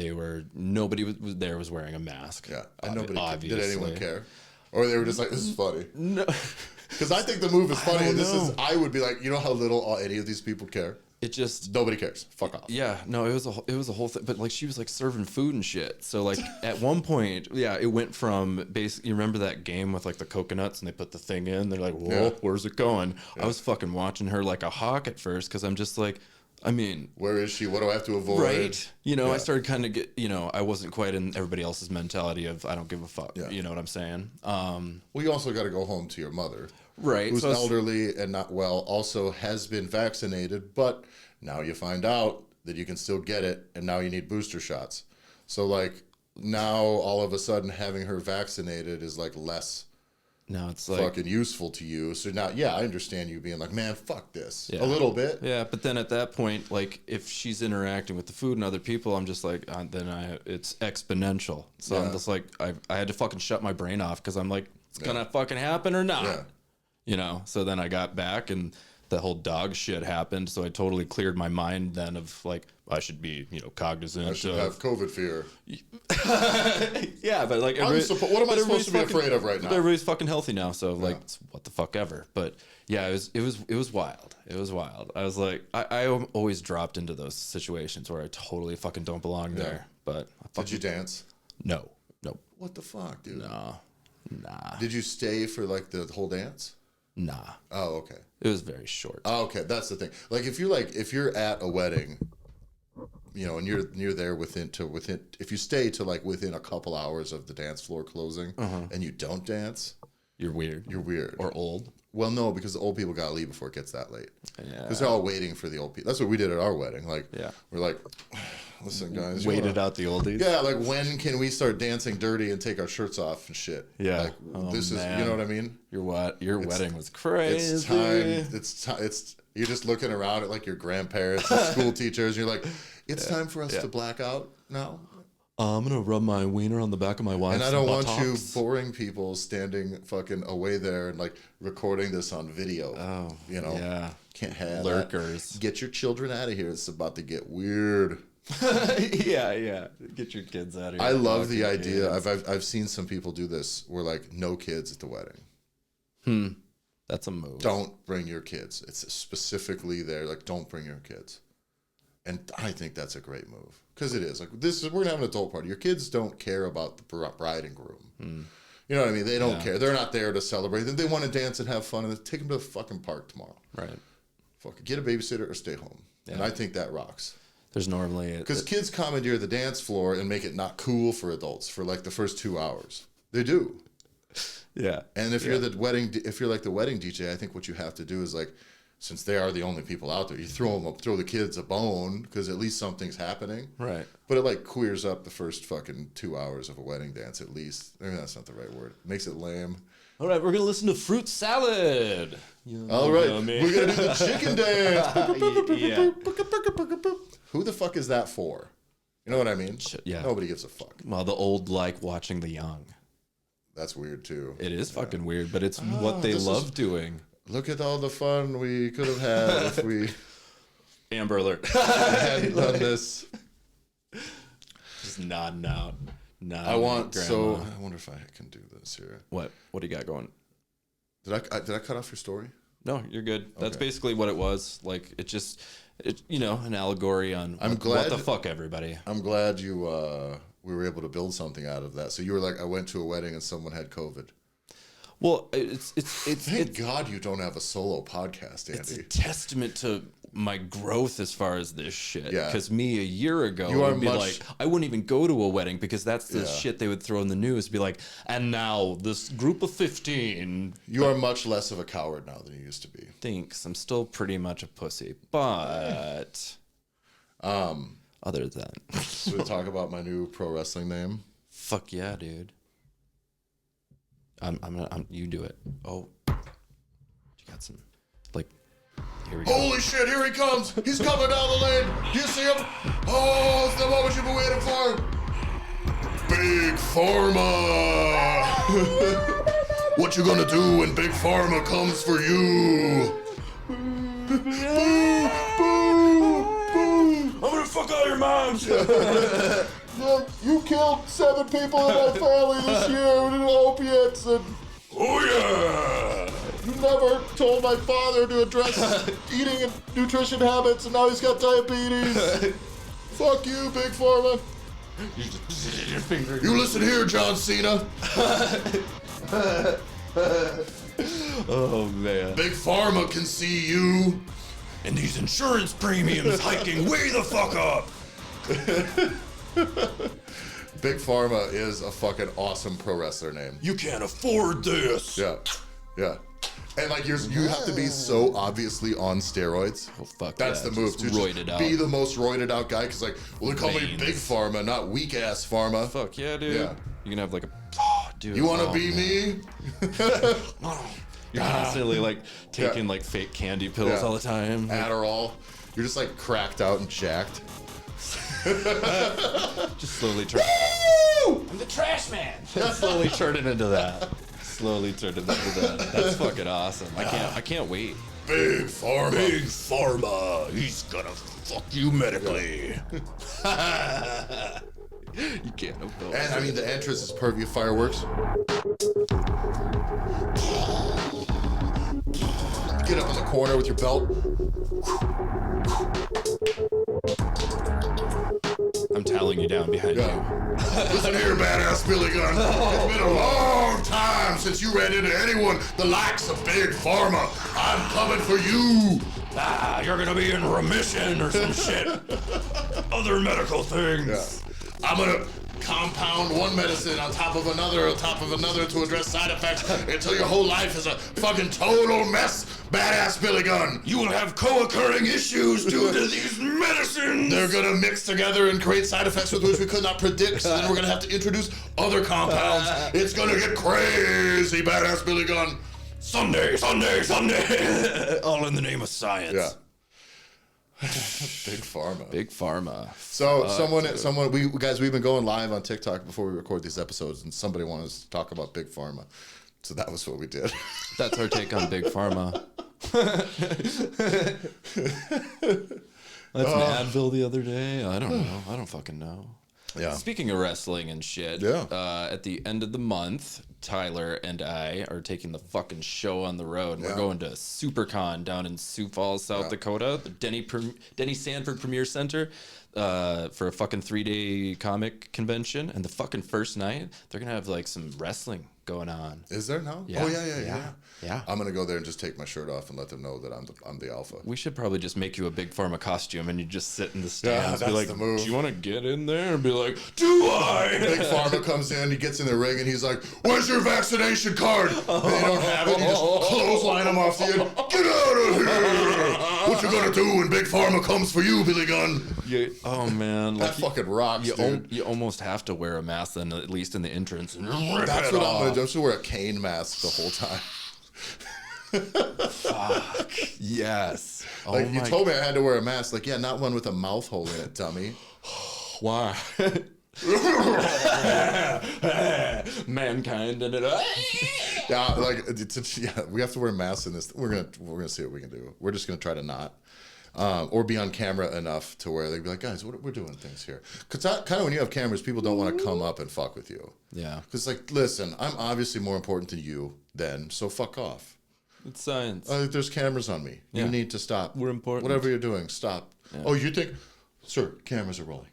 [SPEAKER 3] nobody was there was wearing a mask.
[SPEAKER 2] yeah. And nobody
[SPEAKER 3] obviously.
[SPEAKER 2] did anyone care, or they were just like, "This is funny."
[SPEAKER 3] No,
[SPEAKER 2] Because I think the move is funny.
[SPEAKER 3] don't
[SPEAKER 2] And
[SPEAKER 3] know.
[SPEAKER 2] I would be like, you know how little any of these people care.
[SPEAKER 3] it just
[SPEAKER 2] Nobody cares. Fuck off.
[SPEAKER 3] yeah, no, it was a whole thing. But like she was like serving food and shit. So like at one point, yeah, it went from basically. You remember that game with like the coconuts and they put the thing in. They're like, whoa,
[SPEAKER 2] Yeah.
[SPEAKER 3] where's it going? I was fucking watching her like a hawk at first because I'm just like, I mean.
[SPEAKER 2] Where is she? What do I have to avoid?
[SPEAKER 3] Right. You know,
[SPEAKER 2] Yeah.
[SPEAKER 3] I started kind of I wasn't quite in everybody else's mentality of I don't give a fuck.
[SPEAKER 2] Yeah.
[SPEAKER 3] You know what I'm saying?
[SPEAKER 2] Well, you also got to go home to your mother.
[SPEAKER 3] Right.
[SPEAKER 2] Who's
[SPEAKER 3] so it's-
[SPEAKER 2] elderly and not well, also has been vaccinated, but now you find out that you can still get it, and now you need booster shots. So, like, now all of a sudden having her vaccinated is, like, less
[SPEAKER 3] now it's like
[SPEAKER 2] fucking useful to you. So now, yeah, I understand you being like, man, fuck this.
[SPEAKER 3] Yeah.
[SPEAKER 2] A little bit.
[SPEAKER 3] yeah, but then at that point, like if she's interacting with the food and other people, I'm just like, it's exponential. So
[SPEAKER 2] Yeah.
[SPEAKER 3] I'm just like, I had to fucking shut my brain off because I'm like, it's gonna fucking happen or not.
[SPEAKER 2] Yeah.
[SPEAKER 3] You know. So then I got back and the whole dog shit happened. So I totally cleared my mind then of like I should be cognizant.
[SPEAKER 2] I should have COVID fear.
[SPEAKER 3] Yeah, but like
[SPEAKER 2] What am I supposed to be afraid of right now?
[SPEAKER 3] But everybody's fucking healthy now, so like, it's what the fuck ever. But yeah, it was wild. It was wild. I was like, I always dropped into those situations where I totally fucking don't belong there. But
[SPEAKER 2] Did you dance?
[SPEAKER 3] no.
[SPEAKER 2] What the fuck, dude?
[SPEAKER 3] Nah.
[SPEAKER 2] Did you stay for, like, the whole dance?
[SPEAKER 3] Nah.
[SPEAKER 2] Oh, okay.
[SPEAKER 3] It was very short.
[SPEAKER 2] Oh, okay, that's the thing. Like if you're at a wedding, and you're there within if you stay to like within a couple hours of the dance floor closing and you don't dance,
[SPEAKER 3] You're weird.
[SPEAKER 2] you're weird.
[SPEAKER 3] Or old.
[SPEAKER 2] Well, no, because the old people gotta leave before it gets that late.
[SPEAKER 3] Yeah.
[SPEAKER 2] Because they're all waiting for the old people. That's what we did at our wedding. Like,
[SPEAKER 3] Yeah.
[SPEAKER 2] we're like, listen, guys, you
[SPEAKER 3] Waited
[SPEAKER 2] wanna-
[SPEAKER 3] out the oldies.
[SPEAKER 2] Yeah, like when can we start dancing dirty and take our shirts off and shit?
[SPEAKER 3] Yeah.
[SPEAKER 2] Like
[SPEAKER 3] Oh,
[SPEAKER 2] this is, you
[SPEAKER 3] man.
[SPEAKER 2] know what I mean?
[SPEAKER 3] Your wedding was crazy.
[SPEAKER 2] It's time. It's you're just looking around at like your grandparents and school teachers. And you're like, it's time for us to black out now.
[SPEAKER 3] I'm gonna rub my wiener on the back of my wife's
[SPEAKER 2] And I don't want you
[SPEAKER 3] buttocks.
[SPEAKER 2] boring people standing fucking away there and like recording this on video.
[SPEAKER 3] Oh,
[SPEAKER 2] Yeah. Can't have that.
[SPEAKER 3] Lurkers.
[SPEAKER 2] Get your children out of here. It's about to get weird.
[SPEAKER 3] yeah. Get your kids out of here.
[SPEAKER 2] I love the
[SPEAKER 3] Fucking
[SPEAKER 2] idea.
[SPEAKER 3] kids.
[SPEAKER 2] I've seen some people do this where like no kids at the wedding.
[SPEAKER 3] That's a move.
[SPEAKER 2] Don't bring your kids. It's specifically there, like, don't bring your kids. And I think that's a great move. Because it is. Like, we're going to have an adult party. Your kids don't care about the bride and groom. You know what I mean? They don't care. They're not there to celebrate. They want to dance and have fun. And take them to the fucking park tomorrow.
[SPEAKER 3] Right.
[SPEAKER 2] Fuck, get a babysitter or stay home. Yeah. And I think that rocks.
[SPEAKER 3] There's normally...
[SPEAKER 2] Because kids commandeer the dance floor and make it not cool for adults for like the first 2 hours. They do.
[SPEAKER 3] Yeah.
[SPEAKER 2] And if you're the wedding, if you're like the wedding DJ, I think what you have to do is like, since they are the only people out there, you throw the kids a bone because at least something's happening.
[SPEAKER 3] Right.
[SPEAKER 2] But it like queers up the first fucking 2 hours of a wedding dance at least. I mean, that's not the right word. It makes it lame.
[SPEAKER 3] All right, we're gonna listen to Fruit Salad.
[SPEAKER 2] All right, we're gonna do the chicken dance.
[SPEAKER 3] Yeah.
[SPEAKER 2] Who the fuck is that for? You know what I mean?
[SPEAKER 3] Yeah.
[SPEAKER 2] Nobody gives a fuck.
[SPEAKER 3] Well, the old like watching the young.
[SPEAKER 2] That's weird too.
[SPEAKER 3] It is fucking weird, but it's what they love doing.
[SPEAKER 2] Look at all the fun we could have had if we
[SPEAKER 3] Amber Alert.
[SPEAKER 2] hadn't done this.
[SPEAKER 3] Just nodding out.
[SPEAKER 2] I wonder if I can do this here.
[SPEAKER 3] What do you got going?
[SPEAKER 2] Did I cut off your story?
[SPEAKER 3] No, you're good. That's
[SPEAKER 2] Okay.
[SPEAKER 3] basically what it was. Like an allegory on what the fuck, everybody.
[SPEAKER 2] I'm glad we were able to build something out of that. So you were like, I went to a wedding and someone had COVID.
[SPEAKER 3] Well, it's
[SPEAKER 2] Thank God you don't have a solo podcast, Andy.
[SPEAKER 3] It's a testament to my growth as far as this shit.
[SPEAKER 2] Yeah.
[SPEAKER 3] Because me a year ago would be like, I wouldn't even go to a wedding because that's the shit they would throw in the news. Be like, and now this group of 15.
[SPEAKER 2] You are much less of a coward now than you used to be.
[SPEAKER 3] Thanks. I'm still pretty much a pussy, but other than
[SPEAKER 2] Should we talk about my new pro wrestling name?
[SPEAKER 3] fuck yeah, dude. You do it. Oh, you got some here we go.
[SPEAKER 2] Holy shit, here he comes. He's coming down the lane. Do you see him? Oh, it's the moment you've been waiting for. Big Pharma. What you gonna do when Big Pharma comes for you? Boo, boo, boo.
[SPEAKER 3] I'm gonna fuck all your moms.
[SPEAKER 2] Yeah, you killed 7 people in my family this year with opiates, and
[SPEAKER 3] Oh yeah.
[SPEAKER 2] you never told my father to address eating and nutrition habits, and now he's got diabetes. Fuck you, Big Pharma.
[SPEAKER 3] Your finger.
[SPEAKER 2] You listen here, John Cena.
[SPEAKER 3] Oh man.
[SPEAKER 2] Big Pharma can see you.
[SPEAKER 3] And these insurance premiums hiking way the fuck up.
[SPEAKER 2] Big Pharma is a fucking awesome pro wrestler name.
[SPEAKER 3] You can't afford this.
[SPEAKER 2] Yeah, yeah. And like you have to be so obviously on steroids.
[SPEAKER 3] Oh fuck.
[SPEAKER 2] That's the move.
[SPEAKER 3] Just
[SPEAKER 2] To
[SPEAKER 3] roided out.
[SPEAKER 2] be the most roided out guy, because like, well, they call me
[SPEAKER 3] Veins.
[SPEAKER 2] Big Pharma, not weak ass Pharma.
[SPEAKER 3] Fuck yeah, dude.
[SPEAKER 2] Yeah.
[SPEAKER 3] You can have like a. Oh, dude.
[SPEAKER 2] You want to
[SPEAKER 3] oh,
[SPEAKER 2] be
[SPEAKER 3] man.
[SPEAKER 2] me?
[SPEAKER 3] You're constantly like taking like fake candy pills
[SPEAKER 2] Yeah.
[SPEAKER 3] all the time.
[SPEAKER 2] Adderall. You're just like cracked out and jacked.
[SPEAKER 3] Just slowly turn. I'm the trash man. Slowly turning into that. Slowly turning into that. That's fucking awesome. I can't wait.
[SPEAKER 2] Big Pharma.
[SPEAKER 3] Big Pharma. He's gonna fuck you medically. You can't have those.
[SPEAKER 2] And I mean, the entrance is perfect. Fireworks. Get up in the corner with your belt.
[SPEAKER 3] I'm toweling you down behind you.
[SPEAKER 2] Listen here, badass Billy Gunn. It's been a long time since you ran into anyone the likes of Big Pharma. I'm coming for you.
[SPEAKER 3] You're gonna be in remission or some shit. Other medical things.
[SPEAKER 2] Yeah. I'm gonna compound one medicine on top of another to address side effects until your whole life is a fucking total mess, badass Billy Gunn.
[SPEAKER 3] You will have co-occurring issues due to these medicines.
[SPEAKER 2] They're gonna mix together and create side effects with which we could not predict, so then we're gonna have to introduce other compounds. It's gonna get crazy, badass Billy Gunn.
[SPEAKER 3] Someday. All in the name of science.
[SPEAKER 2] Yeah. Big Pharma.
[SPEAKER 3] Big Pharma.
[SPEAKER 2] So we've been going live on TikTok before we record these episodes, and somebody wanted us to talk about Big Pharma. So that was what we did.
[SPEAKER 3] That's our take on Big Pharma. That's an Advil the other day. I don't know. I don't fucking know.
[SPEAKER 2] Yeah.
[SPEAKER 3] Speaking of wrestling and shit, at the end of the month, Tyler and I are taking the fucking show on the road. We're going to SuperCon down in Sioux Falls, South Dakota, the Denny Sanford Premier Center, for a fucking 3-day comic convention. And the fucking first night, they're gonna have like some wrestling going on.
[SPEAKER 2] Is there now?
[SPEAKER 3] Yeah.
[SPEAKER 2] Oh yeah.
[SPEAKER 3] Yeah.
[SPEAKER 2] I'm gonna go there and just take my shirt off and let them know that I'm the alpha.
[SPEAKER 3] We should probably just make you a Big Pharma costume and you just sit in the stands.
[SPEAKER 2] that's
[SPEAKER 3] be like,
[SPEAKER 2] the move.
[SPEAKER 3] do you want to get in there? And be like, do I?
[SPEAKER 2] Big Pharma comes in, he gets in the ring, and he's like, "Where's your vaccination card?" And they don't have it. You just clothesline him off the end. Get out of here! What you gonna do when Big Pharma comes for you, Billy Gunn?
[SPEAKER 3] Oh man,
[SPEAKER 2] That fucking rocks, dude.
[SPEAKER 3] You almost have to wear a mask then, at least in the entrance. And
[SPEAKER 2] That's what I'm gonna do. I'm just gonna wear a cane mask the whole time.
[SPEAKER 3] Fuck. Yes.
[SPEAKER 2] Like, you told me I had to wear a mask. Like, yeah, not one with a mouth hole in it, dummy.
[SPEAKER 3] Why? Mankind and it.
[SPEAKER 2] Yeah, like, we have to wear masks in this. We're gonna see what we can do. We're just gonna try to not. Or be on camera enough to where they'd be like, guys, we're doing things here. Because kind of when you have cameras, people don't want to come up and fuck with you.
[SPEAKER 3] Yeah.
[SPEAKER 2] Because, like, listen, I'm obviously more important than you then, so fuck off.
[SPEAKER 3] It's science.
[SPEAKER 2] There's cameras on me.
[SPEAKER 3] Yeah.
[SPEAKER 2] You need to stop.
[SPEAKER 3] We're important.
[SPEAKER 2] Whatever you're doing, stop.
[SPEAKER 3] Yeah.
[SPEAKER 2] Oh, you think, sir, cameras are rolling.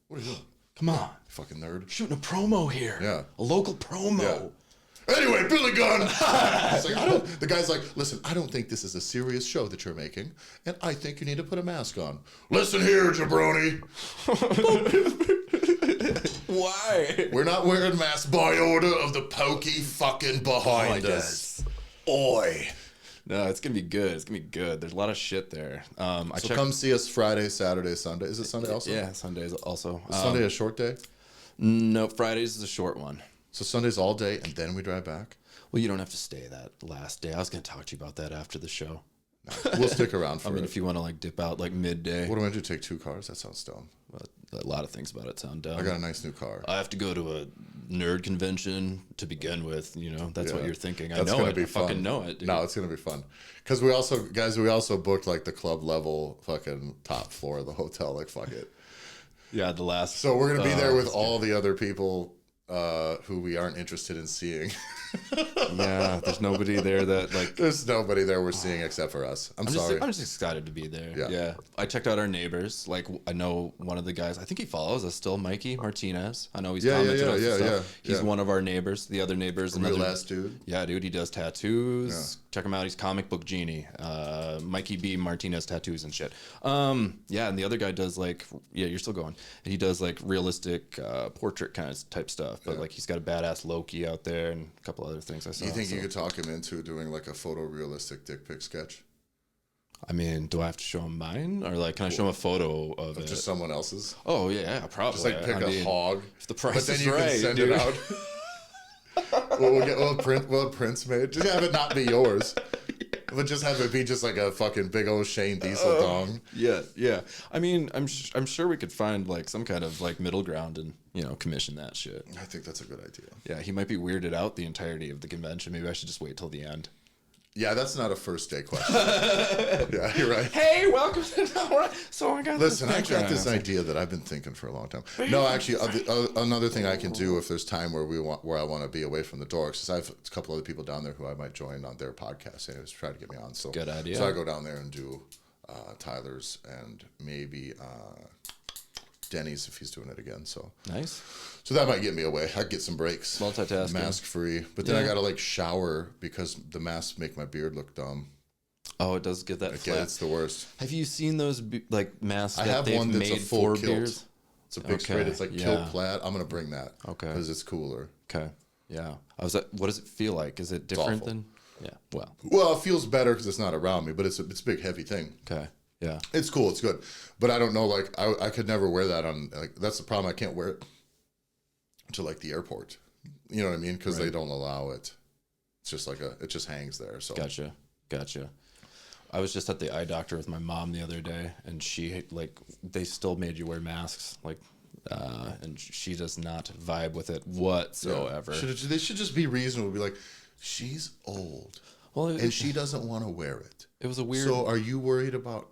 [SPEAKER 2] What are you doing?
[SPEAKER 3] Come on.
[SPEAKER 2] Fucking nerd.
[SPEAKER 3] Shooting a promo here.
[SPEAKER 2] Yeah.
[SPEAKER 3] A local promo.
[SPEAKER 2] Yeah. Anyway, Billy Gunn. It's like, the guy's like, listen, I don't think this is a serious show that you're making, and I think you need to put a mask on. Listen here, jabroni.
[SPEAKER 3] Why?
[SPEAKER 2] We're not wearing masks by order of the pokey fucking behind us. Oi.
[SPEAKER 3] No, it's gonna be good. It's gonna be good. There's a lot of shit there.
[SPEAKER 2] Come see us Friday, Saturday, Sunday. Is it Sunday also?
[SPEAKER 3] Yeah, Sundays also.
[SPEAKER 2] Is Sunday a short day?
[SPEAKER 3] No, Fridays is a short one.
[SPEAKER 2] So Sunday's all day, and then we drive back?
[SPEAKER 3] Well, you don't have to stay that last day. I was gonna talk to you about that after the show.
[SPEAKER 2] No, we'll stick around for it.
[SPEAKER 3] If you want to like dip out like midday.
[SPEAKER 2] What do I do? Take 2 cars? That sounds dumb.
[SPEAKER 3] A lot of things about it sound dumb.
[SPEAKER 2] I got a nice new car.
[SPEAKER 3] I have to go to a nerd convention to begin with. You know, that's what you're thinking. I know
[SPEAKER 2] gonna
[SPEAKER 3] it.
[SPEAKER 2] Be
[SPEAKER 3] I
[SPEAKER 2] fun.
[SPEAKER 3] fucking know it, dude.
[SPEAKER 2] No, it's gonna be fun. Because we also booked like the club level fucking top floor of the hotel. Like, fuck it.
[SPEAKER 3] Yeah, the last.
[SPEAKER 2] So we're gonna be there with all the other people who we aren't interested in seeing.
[SPEAKER 3] Yeah, there's nobody there that like.
[SPEAKER 2] There's nobody there we're seeing except for us. I'm sorry.
[SPEAKER 3] I'm just excited to be there.
[SPEAKER 2] Yeah.
[SPEAKER 3] I checked out our neighbors. Like, I know one of the guys. I think he follows us still, Mikey Martinez. I know he's commented on some stuff. He's one of our neighbors. The other neighbors.
[SPEAKER 2] Real ass dude.
[SPEAKER 3] Yeah, dude. He does tattoos. Check him out. He's Comic Book Genie. Mikey B. Martinez tattoos and shit. Yeah, and the other guy does like, you're still going. And he does like realistic portrait kind of type stuff. But like, he's got a badass Loki out there and a couple other things I saw.
[SPEAKER 2] You think you could talk him into doing like a photorealistic dick pic sketch?
[SPEAKER 3] I mean, do I have to show him mine, or like, can I show him a photo of it?
[SPEAKER 2] Just someone else's.
[SPEAKER 3] Oh yeah, probably.
[SPEAKER 2] Just like pick a hog.
[SPEAKER 3] If the price
[SPEAKER 2] but then
[SPEAKER 3] is
[SPEAKER 2] you
[SPEAKER 3] right,
[SPEAKER 2] can send
[SPEAKER 3] dude.
[SPEAKER 2] it out. We'll have prints made. Just have it not be yours. But just have it be just like a fucking big old Shane Diesel dong.
[SPEAKER 3] Yeah. I mean, I'm sure we could find like some kind of like middle ground and commission that shit.
[SPEAKER 2] I think that's a good idea.
[SPEAKER 3] Yeah, he might be weirded out the entirety of the convention. Maybe I should just wait till the end.
[SPEAKER 2] Yeah, that's not a first day question. Yeah, you're right.
[SPEAKER 3] Hey, welcome to. So I got.
[SPEAKER 2] Listen, I got this idea that I've been thinking for a long time. No, actually, another thing I can do if there's time where I want to be away from the dorks is I have a couple other people down there who I might join on their podcast. Anyways, try to get me on. So
[SPEAKER 3] good idea.
[SPEAKER 2] So I go down there and do Tyler's and maybe Denny's if he's doing it again. So
[SPEAKER 3] nice.
[SPEAKER 2] So that might get me away. I get some breaks.
[SPEAKER 3] Multitasking.
[SPEAKER 2] Mask free, but then I gotta like shower because the masks make my beard look dumb.
[SPEAKER 3] Oh, it does get that flat.
[SPEAKER 2] It's the worst.
[SPEAKER 3] Have you seen those like masks
[SPEAKER 2] I
[SPEAKER 3] that
[SPEAKER 2] have
[SPEAKER 3] they've
[SPEAKER 2] one that's
[SPEAKER 3] made
[SPEAKER 2] a full
[SPEAKER 3] for
[SPEAKER 2] kilt.
[SPEAKER 3] beards?
[SPEAKER 2] It's a big straight. It's like kilt plaid. I'm gonna bring that.
[SPEAKER 3] Okay.
[SPEAKER 2] Because it's cooler.
[SPEAKER 3] Okay. Yeah. What does it feel like? Is it different than? Yeah.
[SPEAKER 2] Well, it feels better because it's not around me, but it's a big heavy thing.
[SPEAKER 3] Okay. Yeah.
[SPEAKER 2] It's cool. It's good, but I don't know. Like I could never wear that on. Like that's the problem. I can't wear it to like the airport. You know what I mean? Because they don't allow it. It's just like it just hangs there. So
[SPEAKER 3] Gotcha. I was just at the eye doctor with my mom the other day, and she like they still made you wear masks, like, and she does not vibe with it whatsoever.
[SPEAKER 2] They should just be reasonable. Be like, she's old, and she doesn't want to wear it.
[SPEAKER 3] It was a weird.
[SPEAKER 2] So are you worried about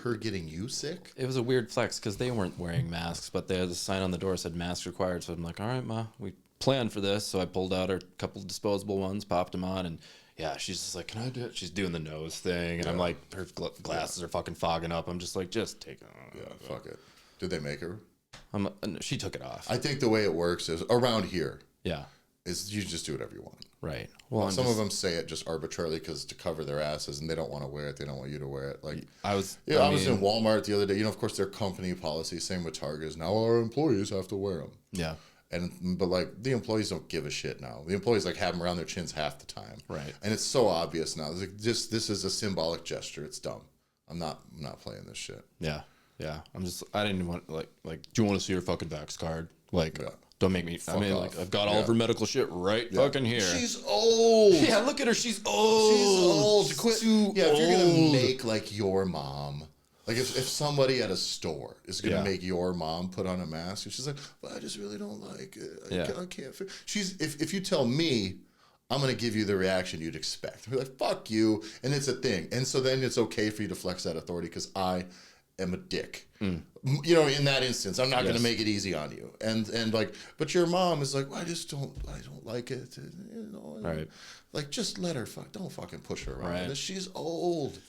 [SPEAKER 2] her getting you sick?
[SPEAKER 3] It was a weird flex because they weren't wearing masks, but they had a sign on the door that said mask required. So I'm like, all right, Ma, we planned for this. So I pulled out a couple of disposable ones, popped them on, and yeah, she's just like, can I do it? She's doing the nose thing, and I'm like, her glasses are fucking fogging up. I'm just like, just take it.
[SPEAKER 2] Yeah, fuck it. Did they make her?
[SPEAKER 3] She took it off.
[SPEAKER 2] I think the way it works is around here.
[SPEAKER 3] Yeah.
[SPEAKER 2] Is you just do whatever you want.
[SPEAKER 3] Right. Well,
[SPEAKER 2] some of them say it just arbitrarily because to cover their asses, and they don't want to wear it. They don't want you to wear it. Like I was in Walmart the other day. You know, of course, their company policy. Same with Target. Is now our employees have to wear them.
[SPEAKER 3] Yeah.
[SPEAKER 2] But like the employees don't give a shit now. The employees like have them around their chins half the time.
[SPEAKER 3] Right.
[SPEAKER 2] And it's so obvious now. It's like this is a symbolic gesture. It's dumb. I'm not playing this shit.
[SPEAKER 3] Yeah. Yeah. I didn't even want like do you want to see your fucking vax card? Like. Yeah. Don't make me. I mean, off. Like I've got all of her medical shit right fucking here.
[SPEAKER 2] She's old.
[SPEAKER 3] Yeah, look at her. She's old.
[SPEAKER 2] She's old. Quit.
[SPEAKER 3] Too
[SPEAKER 2] yeah,
[SPEAKER 3] old.
[SPEAKER 2] If you're gonna make like your mom, like if somebody at a store is gonna make your mom put on a mask, and she's like, well, I just really don't like it. I can't. She's if you tell me, I'm gonna give you the reaction you'd expect. Be like, fuck you, and it's a thing, and so then it's okay for you to flex that authority because I am a dick. You know, in that instance, I'm not going to make it easy on you. And like, but your mom is like, well, I don't like it. You know,
[SPEAKER 3] right.
[SPEAKER 2] Like, just let her don't fucking push her around. Right. She's old.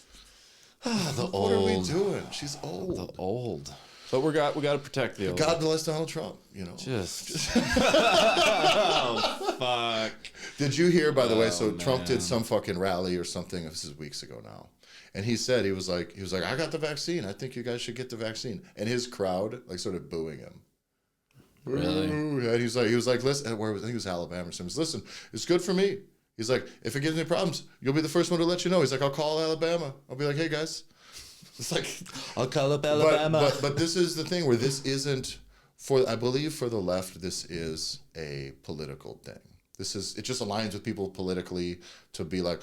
[SPEAKER 3] The
[SPEAKER 2] what
[SPEAKER 3] old.
[SPEAKER 2] Are we doing? She's old.
[SPEAKER 3] The old. But we got to protect the old.
[SPEAKER 2] God bless Donald Trump. You know.
[SPEAKER 3] Just. Oh fuck.
[SPEAKER 2] Did you hear? By the way, so Trump did some fucking rally or something. This is weeks ago now. And he said, he was like, I got the vaccine. I think you guys should get the vaccine. And his crowd like started booing him.
[SPEAKER 3] Really?
[SPEAKER 2] And he was like, listen, I think it was Alabama or something. Listen, it's good for me. He's like, if it gives me problems, you'll be the first one to let you know. He's like, I'll call Alabama. I'll be like, hey guys. It's like,
[SPEAKER 3] I'll call up Alabama.
[SPEAKER 2] But this is the thing where this isn't I believe for the left, this is a political thing. It just aligns with people politically to be like,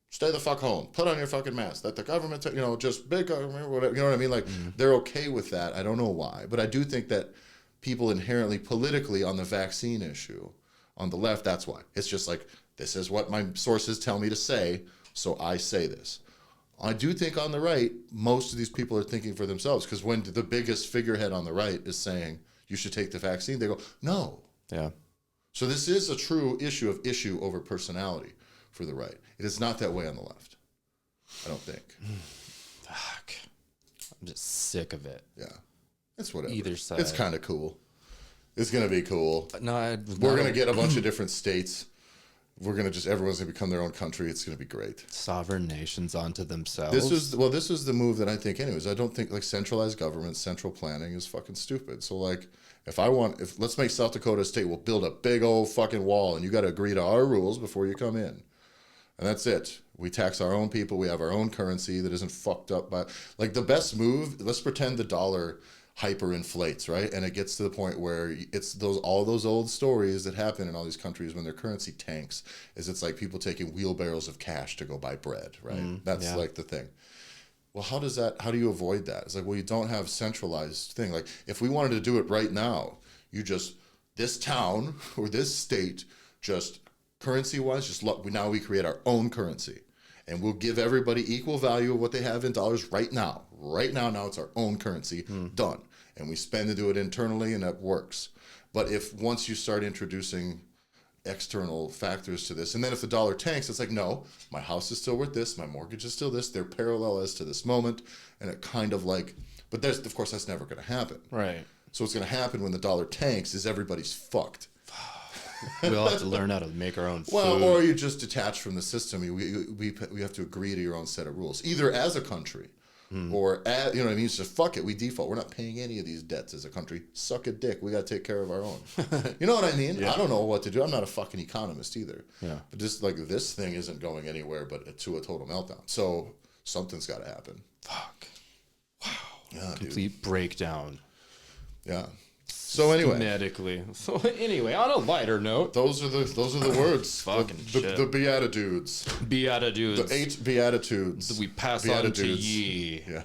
[SPEAKER 2] stay the fuck home. Put on your fucking mask. Let the government, just big government, whatever. You know what I mean? Like, they're okay with that. I don't know why. But I do think that people inherently, politically, on the vaccine issue, on the left, that's why. It's just like, this is what my sources tell me to say, so I say this. I do think on the right, most of these people are thinking for themselves, because when the biggest figurehead on the right is saying, you should take the vaccine, they go, no.
[SPEAKER 3] Yeah.
[SPEAKER 2] So this is a true issue over personality for the right. It is not that way on the left. I don't think.
[SPEAKER 3] Fuck. I'm just sick of it.
[SPEAKER 2] Yeah. It's whatever.
[SPEAKER 3] Either side.
[SPEAKER 2] It's kind of cool. It's going to be cool.
[SPEAKER 3] No,
[SPEAKER 2] we're going to get a bunch of different states. Everyone's going to become their own country. It's going to be great.
[SPEAKER 3] Sovereign nations onto themselves.
[SPEAKER 2] This is the move that I think anyways. I don't think like centralized government, central planning is fucking stupid. So like let's make South Dakota a state, we'll build a big old fucking wall and you got to agree to our rules before you come in. And that's it. We tax our own people. We have our own currency that isn't fucked up by like the best move. Let's pretend the dollar hyperinflates, right? And it gets to the point where it's all those old stories that happen in all these countries when their currency tanks. It's like people taking wheelbarrows of cash to go buy bread, right? That's like the thing. Well, how do you avoid that? It's like, well, you don't have centralized thing. Like if we wanted to do it right now, this town or this state just currency-wise, now we create our own currency. And we'll give everybody equal value of what they have in dollars right now. Right now, it's our own currency. Done. And we spend to do it internally, and that works. But once you start introducing external factors to this, and then if the dollar tanks, it's like, no, my house is still worth this, my mortgage is still this, they're parallel as to this moment, and it kind of like, but of course, that's never going to happen.
[SPEAKER 3] Right.
[SPEAKER 2] So what's going to happen when the dollar tanks is everybody's fucked.
[SPEAKER 3] We'll have to learn how to make our own food.
[SPEAKER 2] Well, or you just detach from the system. We have to agree to your own set of rules, either as a country or as, you know what I mean? It's just fuck it. We default. We're not paying any of these debts as a country. Suck a dick. We got to take care of our own. You know what I mean? Yeah. I don't know what to do. I'm not a fucking economist either.
[SPEAKER 3] Yeah.
[SPEAKER 2] But just like this thing isn't going anywhere but to a total meltdown. So something's got to happen.
[SPEAKER 3] Fuck. Wow.
[SPEAKER 2] Yeah,
[SPEAKER 3] complete breakdown.
[SPEAKER 2] Yeah. So anyway,
[SPEAKER 3] medically. So anyway, on a lighter note,
[SPEAKER 2] those are the words.
[SPEAKER 3] Fucking shit.
[SPEAKER 2] The Beatitudes.
[SPEAKER 3] Beatitudes.
[SPEAKER 2] The 8 Beatitudes.
[SPEAKER 3] That we pass on to ye.
[SPEAKER 2] Yeah.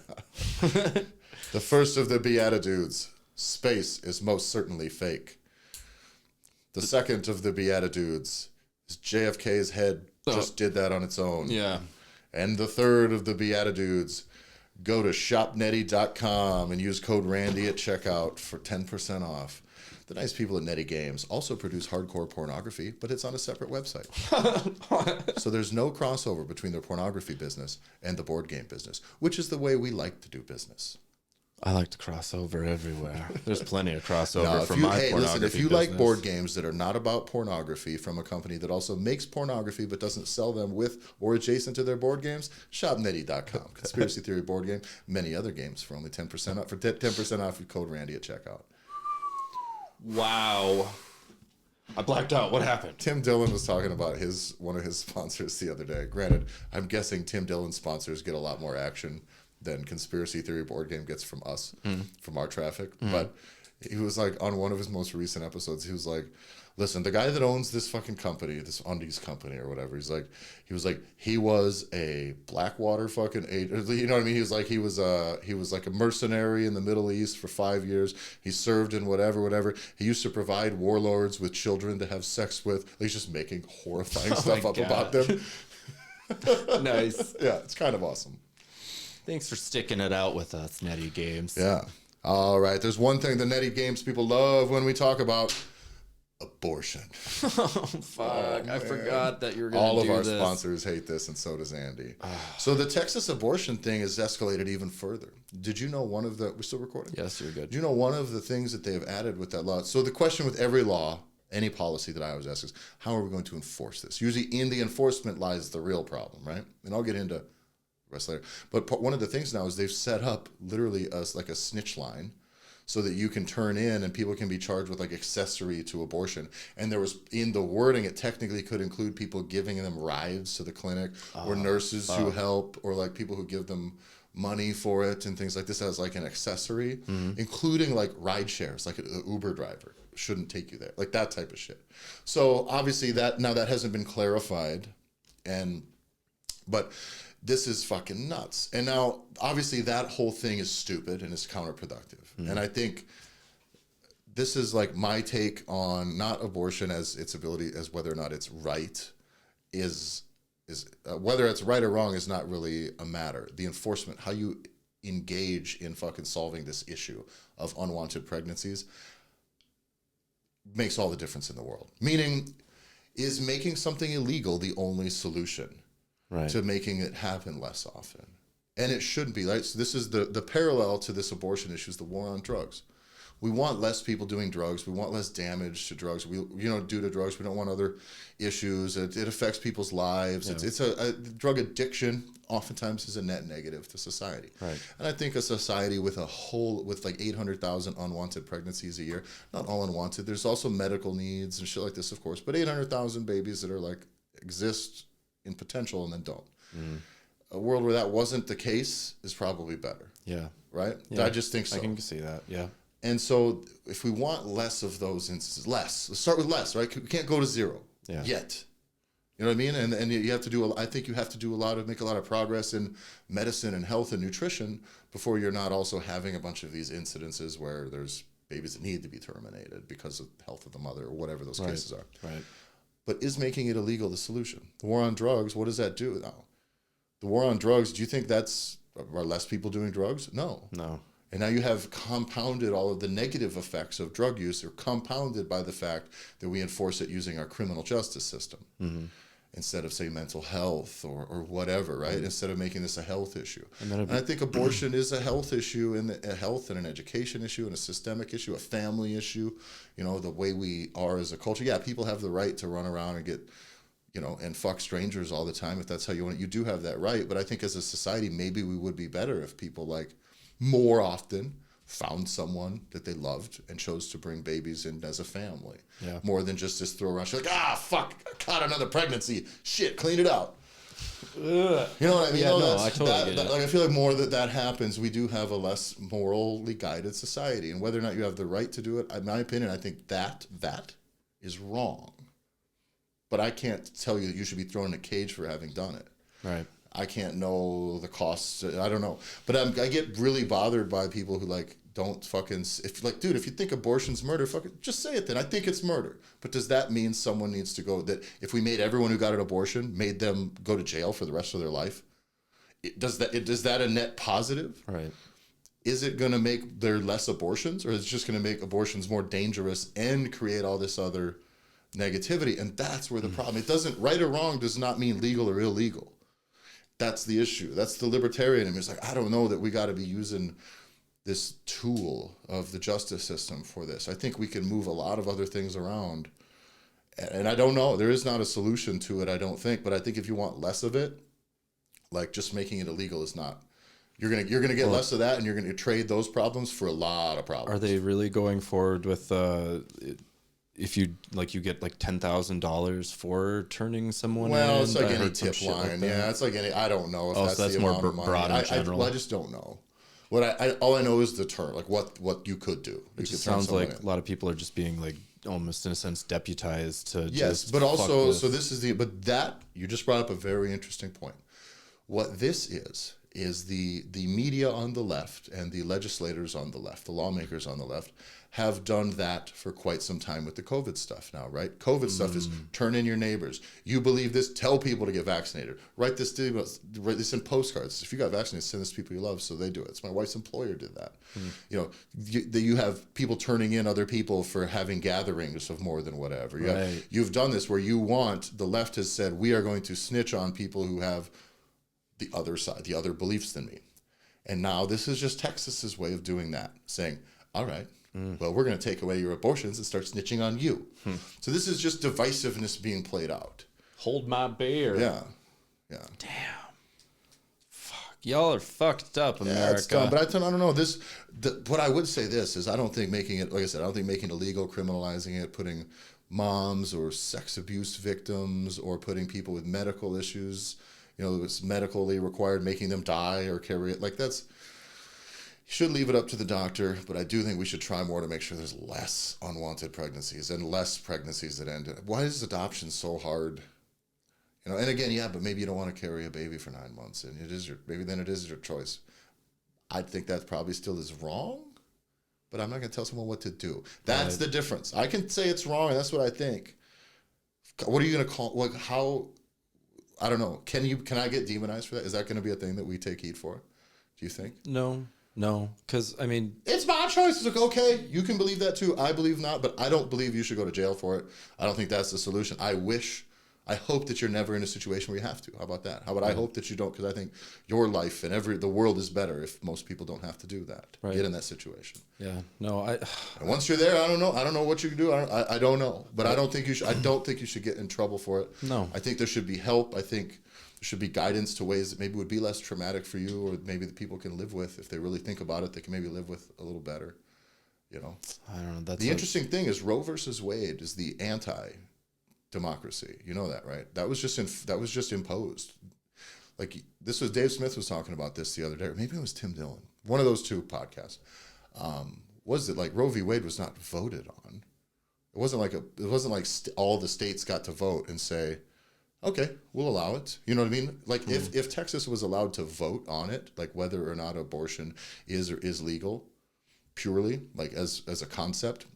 [SPEAKER 2] The first of the Beatitudes. Space is most certainly fake. The second of the Beatitudes is JFK's head just did that on its own.
[SPEAKER 3] Yeah.
[SPEAKER 2] And the third of the Beatitudes, Go to shopnetty.com and use code Randy at checkout for 10% off. The nice people at Netty Games also produce hardcore pornography, but it's on a separate website. So there's no crossover between their pornography business and the board game business, which is the way we like to do business.
[SPEAKER 3] I like to cross over everywhere. There's plenty of crossover
[SPEAKER 2] If
[SPEAKER 3] for
[SPEAKER 2] you,
[SPEAKER 3] my
[SPEAKER 2] hey,
[SPEAKER 3] pornography
[SPEAKER 2] listen, if you
[SPEAKER 3] business.
[SPEAKER 2] like board games that are not about pornography from a company that also makes pornography but doesn't sell them with or adjacent to their board games, shopnetty.com. Conspiracy Theory board game, many other games for only 10% off. For 10% off with code Randy at checkout.
[SPEAKER 3] Wow. I blacked out. What happened?
[SPEAKER 2] Tim Dillon was talking about one of his sponsors the other day. Granted, I'm guessing Tim Dillon's sponsors get a lot more action than Conspiracy Theory board game gets from us, from our traffic. But he was like, on one of his most recent episodes, he was like, listen, the guy that owns this fucking company, this undies company or whatever, he was a Blackwater fucking agent. You know what I mean? He was like a mercenary in the Middle East for 5 years. He served in whatever. He used to provide warlords with children to have sex with. He's just making horrifying stuff up about them.
[SPEAKER 3] Nice.
[SPEAKER 2] Yeah, it's kind of awesome.
[SPEAKER 3] Thanks for sticking it out with us, Netty Games.
[SPEAKER 2] Yeah. All right. There's one thing the Netty Games people love when we talk about abortion.
[SPEAKER 3] Oh, fuck. I forgot that you were going to do this.
[SPEAKER 2] All of our sponsors hate this, and so does Andy. So the Texas abortion thing has escalated even further. Did you know we're still recording?
[SPEAKER 3] Yes, you're good.
[SPEAKER 2] Do you know one of the things that they have added with that law? So the question with every law, any policy that I always ask is, how are we going to enforce this? Usually in the enforcement lies the real problem, right? And I'll get into rest later. But one of the things now is they've set up literally like a snitch line so that you can turn in and people can be charged with like accessory to abortion. And there was, in the wording, it technically could include people giving them rides to the clinic or nurses who help, or like people who give them money for it and things like this as like an accessory, including like ride shares, like an Uber driver shouldn't take you there, like that type of shit. So obviously that hasn't been clarified, but this is fucking nuts. And now, obviously, that whole thing is stupid and is counterproductive. And I think this is like my take on not abortion as its ability, as whether or not it's right, is whether it's right or wrong is not really a matter. The enforcement, how you engage in fucking solving this issue of unwanted pregnancies makes all the difference in the world. Meaning, is making something illegal the only solution? Right. To making it happen less often. And it shouldn't be, right? So this is the parallel to this abortion issue is the war on drugs. We want less people doing drugs. We want less damage to drugs. Due to drugs, we don't want other issues. It affects people's lives. Yeah. It's a drug addiction oftentimes is a net negative to society. Right. And I think a society with like 800,000 unwanted pregnancies a year, not all unwanted. There's also medical needs and shit like this, of course, but 800,000 babies that are like exist in potential and then don't. A world where that wasn't the case is probably better. Yeah. Right? Yeah. I just think so.
[SPEAKER 3] I can see that. Yeah.
[SPEAKER 2] And so if we want less of those instances, let's start with less, right? We can't go to zero yet. You know what I mean? And you have to do, I think you have to make a lot of progress in medicine and health and nutrition before you're not also having a bunch of these incidences where there's babies that need to be terminated because of the health of the mother or whatever those cases are. Right. But is making it illegal the solution? The war on drugs, what does that do now? The war on drugs, do you think are less people doing drugs? No. And now you have compounded all of the negative effects of drug use are compounded by the fact that we enforce it using our criminal justice system instead of, say, mental health or whatever, right? Instead of making this a health issue. And I think abortion is a health issue, and a health and an education issue and a systemic issue, a family issue, the way we are as a culture. Yeah, people have the right to run around and get, and fuck strangers all the time if that's how you want it. You do have that right, but I think as a society, maybe we would be better if people more often found someone that they loved and chose to bring babies in as a family. Yeah. More than just this throw around. She's like, fuck, I caught another pregnancy. Shit, clean it out. Ugh. You know what I mean? Yeah, I totally get it. I feel like more that happens, we do have a less morally guided society. And whether or not you have the right to do it, in my opinion, I think that is wrong. But I can't tell you that you should be thrown in a cage for having done it. Right. I can't know the costs. I don't know. But I get really bothered by people who don't fucking, if you think abortion's murder, fucking just say it then. I think it's murder. But does that mean someone needs to go, that if we made everyone who got an abortion, made them go to jail for the rest of their life? Is that a net positive?
[SPEAKER 3] Right.
[SPEAKER 2] Is it going to make there less abortions, or is it just going to make abortions more dangerous and create all this other negativity? And that's where the problem. It doesn't, right or wrong does not mean legal or illegal. That's the issue. That's the libertarian. It's like, I don't know that we got to be using this tool of the justice system for this. I think we can move a lot of other things around. And I don't know. There is not a solution to it, I don't think. But I think if you want less of it, like just making it illegal is not. You're gonna get less of that, and you're gonna trade those problems for a lot of problems.
[SPEAKER 3] Are they really going forward with if you get like $10,000 for turning someone?
[SPEAKER 2] Well,
[SPEAKER 3] in?
[SPEAKER 2] it's like
[SPEAKER 3] I
[SPEAKER 2] any
[SPEAKER 3] heard some
[SPEAKER 2] tip
[SPEAKER 3] shit
[SPEAKER 2] line.
[SPEAKER 3] like that.
[SPEAKER 2] Yeah, it's like any. I don't know if
[SPEAKER 3] So that's
[SPEAKER 2] the
[SPEAKER 3] more
[SPEAKER 2] amount of money.
[SPEAKER 3] broad in general.
[SPEAKER 2] I just don't know. What all I know is the term, like what you could do.
[SPEAKER 3] It just sounds like a lot of people are just being like almost in a sense deputized to.
[SPEAKER 2] Yes,
[SPEAKER 3] just
[SPEAKER 2] but also,
[SPEAKER 3] with.
[SPEAKER 2] so this is that you just brought up a very interesting point. What this is the media on the left and the legislators on the left, the lawmakers on the left, have done that for quite some time with the COVID stuff now, right? COVID stuff is turn in your neighbors. You believe this, tell people to get vaccinated. Write this in postcards. If you got vaccinated, send this to people you love so they do it. It's my wife's employer did that. You know, you have people turning in other people for having gatherings of more than whatever. You've done this where the left has said, we are going to snitch on people who have the other side, the other beliefs than me. And now this is just Texas's way of doing that, saying, all right, well, we're going to take away your abortions and start snitching on you. So this is just divisiveness being played out.
[SPEAKER 3] Hold my beer.
[SPEAKER 2] Yeah.
[SPEAKER 3] Damn. Fuck. Y'all are fucked up, America.
[SPEAKER 2] Yeah, it's dumb. But I don't know. What I would say this is I don't think making it, like I said, I don't think making it illegal, criminalizing it, putting moms or sex abuse victims or putting people with medical issues, it's medically required, making them die or carry it. Like you should leave it up to the doctor, but I do think we should try more to make sure there's less unwanted pregnancies and less pregnancies that end. Why is adoption so hard? And again, but maybe you don't want to carry a baby for 9 months, and it is your choice. I think that probably still is wrong, but I'm not going to tell someone what to do. That's the difference. I can say it's wrong, and that's what I think. What are you going to call? Like how? I don't know. Can I get demonized for that? Is that going to be a thing that we take heed for? Do you think?
[SPEAKER 3] No, because I mean,
[SPEAKER 2] it's my choice. It's like, okay, you can believe that too. I believe not, but I don't believe you should go to jail for it. I don't think that's the solution. I hope that you're never in a situation where you have to. How about that? How about I hope that you don't? Because I think your life and the world is better if most people don't have to do that.
[SPEAKER 3] Right.
[SPEAKER 2] Get in that situation.
[SPEAKER 3] Yeah. No.
[SPEAKER 2] And once you're there, I don't know. I don't know what you can do. I don't know. But I don't think you should. I don't think you should get in trouble for it.
[SPEAKER 3] No.
[SPEAKER 2] I think there should be help. I think there should be guidance to ways that maybe would be less traumatic for you, or maybe that people can live with if they really think about it. They can maybe live with a little better. I
[SPEAKER 3] don't know.
[SPEAKER 2] The interesting thing is Roe versus Wade is the anti-democracy. You know that, right? That was just imposed. Like this was Dave Smith was talking about this the other day. Or maybe it was Tim Dillon. One of those two podcasts. Was it like Roe v. Wade was not voted on? It wasn't like all the states got to vote and say, okay, we'll allow it. You know what I mean? Like if Texas was allowed to vote on it, like whether or not abortion is or is legal, purely like as a concept,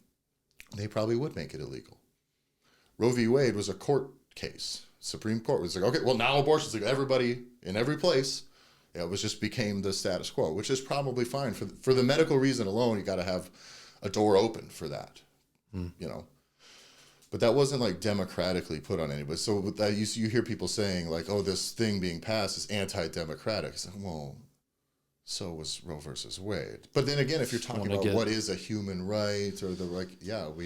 [SPEAKER 2] they probably would make it illegal. Roe v. Wade was a court case. Supreme Court was like, okay, well now abortion's like everybody in every place. It was just became the status quo, which is probably fine for the medical reason alone. You got to have a door open for that, But that wasn't like democratically put on anybody. So with that, you hear people saying like, "Oh, this thing being passed is anti-democratic." It's like, well, so was Roe versus Wade. But then again, if you're talking about what is a human right or we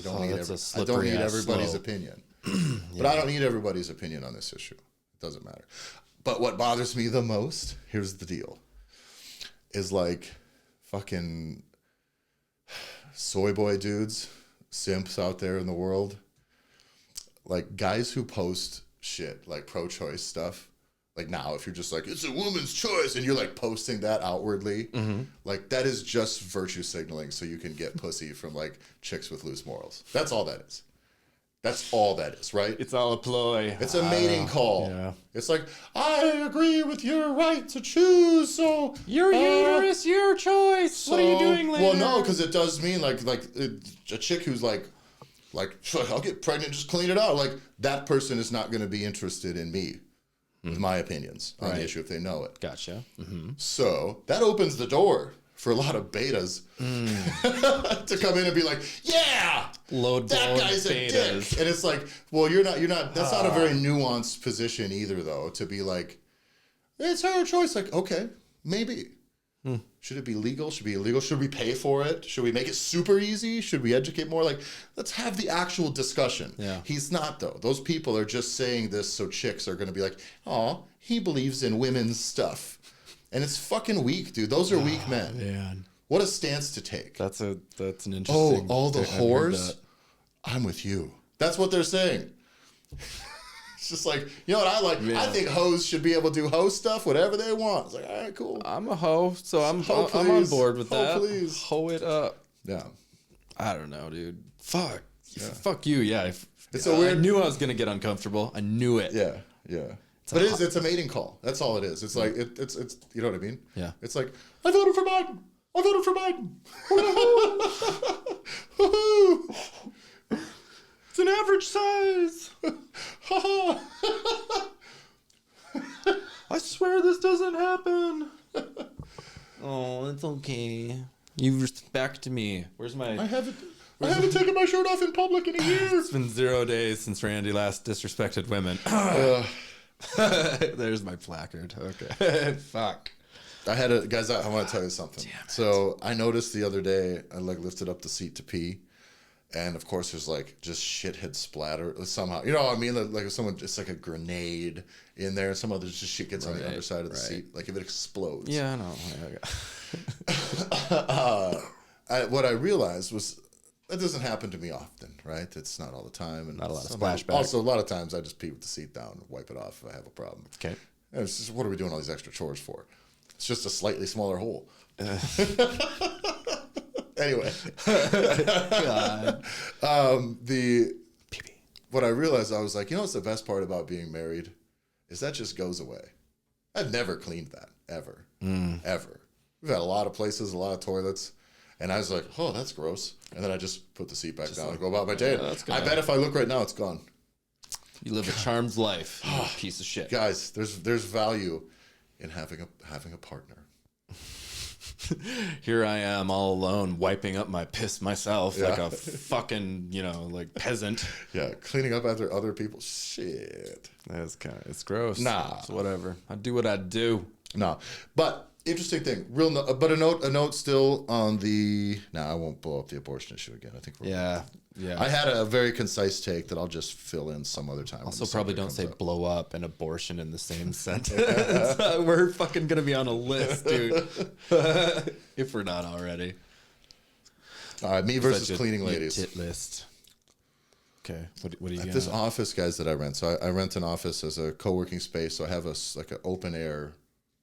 [SPEAKER 2] don't need I don't need everybody's opinion. But I don't need everybody's opinion on this issue. It doesn't matter. But what bothers me the most, here's the deal, is like fucking soy boy dudes, simps out there in the world. Like guys who post shit like pro-choice stuff, like now if you're just like it's a woman's choice and you're like posting that outwardly, like that is just virtue signaling so you can get pussy from like chicks with loose morals. That's all that is. That's all that is, right?
[SPEAKER 3] It's all a ploy.
[SPEAKER 2] It's a mating call.
[SPEAKER 3] Yeah.
[SPEAKER 2] It's like I agree with your right to choose. So
[SPEAKER 3] your uterus, your choice. What are you doing later?
[SPEAKER 2] Well, no, because it does mean like a chick who's like I'll get pregnant, just clean it out. Like that person is not going to be interested in me. with my opinions on the issue if they know it.
[SPEAKER 3] Gotcha. Mm-hmm.
[SPEAKER 2] So that opens the door for a lot of betas to come in and be like, yeah,
[SPEAKER 3] Load
[SPEAKER 2] that guy's a dick. And it's like, well, you're not, that's not a very nuanced position either, though, to be like, it's her choice. Like, okay, maybe. Should it be legal? Should it be illegal? Should we pay for it? Should we make it super easy? Should we educate more? Like, let's have the actual discussion.
[SPEAKER 3] Yeah.
[SPEAKER 2] He's not, though. Those people are just saying this so chicks are going to be like, oh, he believes in women's stuff. And it's fucking weak, dude. Those are weak men.
[SPEAKER 3] Man.
[SPEAKER 2] What a stance to take.
[SPEAKER 3] That's an interesting.
[SPEAKER 2] Oh, all the whores? I'm with you. That's what they're saying. It's just like, you know what I like? Yeah. I think hoes should be able to do hoe stuff, whatever they want. It's like, all right, cool.
[SPEAKER 3] I'm a hoe, so I'm on board with that. Please. Hoe it up.
[SPEAKER 2] Yeah.
[SPEAKER 3] I don't know, dude. Fuck. Yeah. Fuck you. Yeah.
[SPEAKER 2] It's so weird.
[SPEAKER 3] I knew I was gonna get uncomfortable. I knew it.
[SPEAKER 2] Yeah. Yeah. But it's a mating call. That's all it is. It's like it's you know what I mean?
[SPEAKER 3] Yeah.
[SPEAKER 2] It's like, I voted for Biden. I voted for Biden.
[SPEAKER 3] It's an average size. I swear this doesn't happen. Oh, it's okay. You respect me. Where's my...
[SPEAKER 2] I haven't taken my shirt off in public in a year.
[SPEAKER 3] It's been 0 days since Randy last disrespected women. There's my placard. Okay. Fuck.
[SPEAKER 2] Guys, I want to tell you something. So I noticed the other day, I lifted up the seat to pee. And of course, there's just shithead splatter somehow. You know what I mean? Like if someone just like a grenade in there, and some other just shit gets on the underside of the seat. Like if it explodes.
[SPEAKER 3] Yeah, I know.
[SPEAKER 2] What I realized was that doesn't happen to me often, right? It's not all the time. And
[SPEAKER 3] not a lot of splashback.
[SPEAKER 2] Also, a lot of times I just pee with the seat down and wipe it off if I have a problem.
[SPEAKER 3] Okay.
[SPEAKER 2] And it's just, what are we doing all these extra chores for? It's just a slightly smaller hole. Anyway,
[SPEAKER 3] God.
[SPEAKER 2] What I realized, I was like, you know what's the best part about being married? Is that just goes away. I've never cleaned that, ever. Ever. We've had a lot of places, a lot of toilets, and I was like, oh, that's gross. And then I just put the seat back down and go about my day. I bet if I look right now, it's gone.
[SPEAKER 3] You live a charmed life, you piece of shit.
[SPEAKER 2] Guys, there's value in having a partner.
[SPEAKER 3] Here I am all alone, wiping up my piss myself like a fucking, peasant.
[SPEAKER 2] Yeah, cleaning up after other people. Shit.
[SPEAKER 3] That's it's gross.
[SPEAKER 2] Nah.
[SPEAKER 3] It's whatever. I do what I do.
[SPEAKER 2] Nah. But interesting thing. But a note still on the. Nah, I won't blow up the abortion issue again. I think we're.
[SPEAKER 3] Yeah.
[SPEAKER 2] I had a very concise take that I'll just fill in some other time.
[SPEAKER 3] Also, probably don't say blow up and abortion in the same sentence. We're fucking going to be on a list, dude. If we're not already.
[SPEAKER 2] All right, me versus cleaning ladies.
[SPEAKER 3] Tit list. Okay, what do you got?
[SPEAKER 2] This office, guys, that I rent. So I rent an office as a co-working space. So I have an open air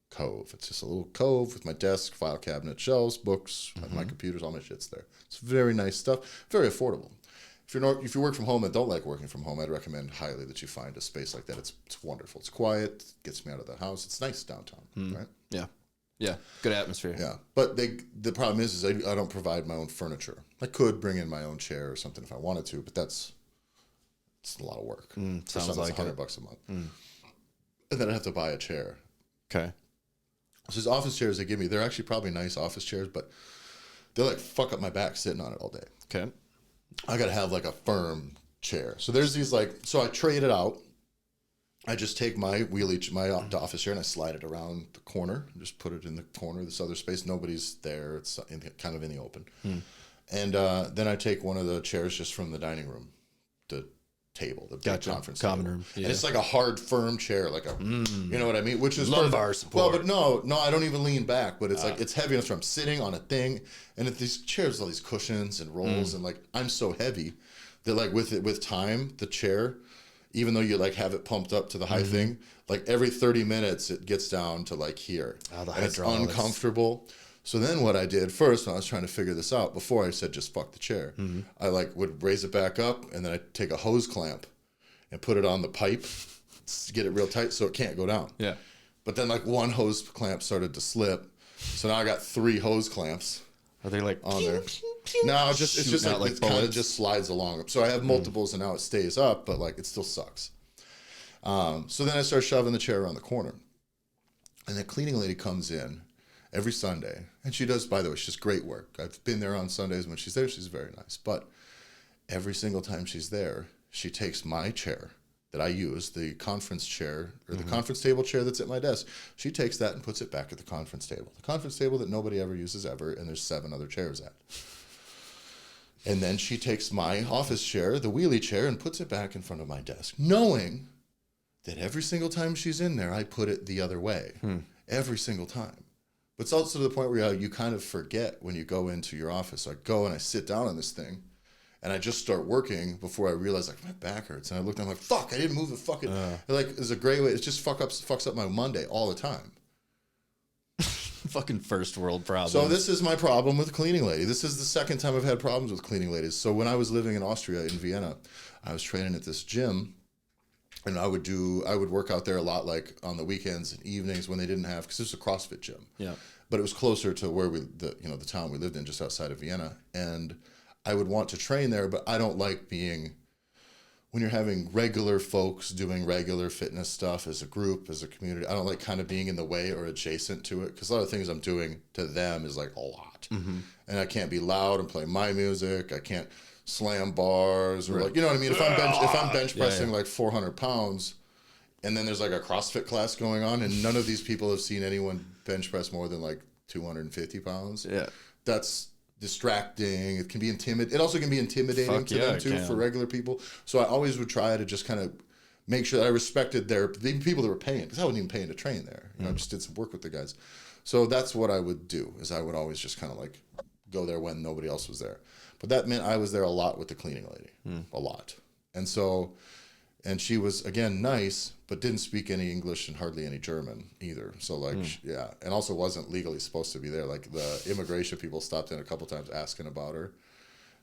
[SPEAKER 2] cove. It's just a little cove with my desk, file cabinet, shelves, books, my computers, all my shit's there. It's very nice stuff, very affordable. If you work from home and don't like working from home, I'd recommend highly that you find a space like that. It's wonderful. It's quiet. Gets me out of the house. It's nice downtown, right?
[SPEAKER 3] Yeah. Good atmosphere.
[SPEAKER 2] Yeah. But the problem is I don't provide my own furniture. I could bring in my own chair or something if I wanted to, but it's a lot of work.
[SPEAKER 3] Sounds like
[SPEAKER 2] $100 a month. And then I'd have to buy a chair.
[SPEAKER 3] Okay.
[SPEAKER 2] So these office chairs they give me, they're actually probably nice office chairs, but they'll fuck up my back sitting on it all day.
[SPEAKER 3] Okay.
[SPEAKER 2] I got to have a firm chair. So there's these so I trade it out. I just take my office chair and I slide it around the corner and just put it in the corner of this other space. Nobody's there. It's kind of in the open. And then I take one of the chairs just from the dining room, the table, the big conference
[SPEAKER 3] common
[SPEAKER 2] table.
[SPEAKER 3] room. Yeah.
[SPEAKER 2] And it's like a hard, firm chair, you know what I mean? Which is
[SPEAKER 3] lumbar support.
[SPEAKER 2] Well, but no, I don't even lean back. But it's it's heavy enough. So I'm sitting on a thing, and these chairs, all these cushions and rolls, and I'm so heavy that with time, the chair, even though you have it pumped up to the high thing, every 30 minutes it gets down to here.
[SPEAKER 3] Oh, the
[SPEAKER 2] and it's
[SPEAKER 3] hydraulics.
[SPEAKER 2] Uncomfortable. So then what I did first when I was trying to figure this out, before I said just fuck the chair, I would raise it back up and then I'd take a hose clamp and put it on the pipe to get it real tight so it can't go down.
[SPEAKER 3] Yeah.
[SPEAKER 2] But then one hose clamp started to slip. So now I got 3 hose clamps.
[SPEAKER 3] Are they
[SPEAKER 2] on there? No, it's just it kind of just slides along. So I have multiples and now it stays up, but it still sucks. So then I start shoving the chair around the corner. And the cleaning lady comes in every Sunday. And she does, by the way, she's great work. I've been there on Sundays when she's there. She's very nice. But every single time she's there, she takes my chair that I use, the conference chair, or the conference table chair that's at my desk. She takes that and puts it back at the conference table. The conference table that nobody ever uses ever, and there's 7 other chairs at. And then she takes my office chair, the wheelie chair, and puts it back in front of my desk, knowing that every single time she's in there, I put it the other way. Every single time. But it's also to the point where you kind of forget when you go into your office. I go and I sit down on this thing, and I just start working before I realize, like, my back hurts. And I looked, and I'm like, fuck, I didn't move the fucking... Like, it's a great way. It just fucks up my Monday all the time.
[SPEAKER 3] Fucking first world problem.
[SPEAKER 2] So this is my problem with cleaning lady. This is the second time I've had problems with cleaning ladies. So when I was living in Austria, in Vienna, I was training at this gym, and I would work out there a lot, like on the weekends and evenings when they didn't have, because it was a CrossFit gym. Yeah. But it was closer to where the town we lived in, just outside of Vienna, and I would want to train there, but I don't like being, when you're having regular folks doing regular fitness stuff as a group, as a community, I don't like kind of being in the way or adjacent to it, because a lot of things I'm doing to them is like a lot. And I can't be loud and play my music. I can't slam bars or like, you know what I mean? If I'm bench pressing like 400 pounds and then there's like a CrossFit class going on and none of these people have seen anyone bench press more than like 250 pounds. Yeah. That's distracting. It can be it also can be intimidating to them too for regular people. So I always would try to just kind of make sure that I respected the people that were paying, because I wasn't even paying to train there. You know, I just did some work with the guys. So that's what I would do, is I would always just kind of like go there when nobody else was there. But that meant I was there a lot with the cleaning lady, a lot. And she was, again, nice, but didn't speak any English and hardly any German either. So, like, and also wasn't legally supposed to be there. Like, the immigration people stopped in a couple times asking about her.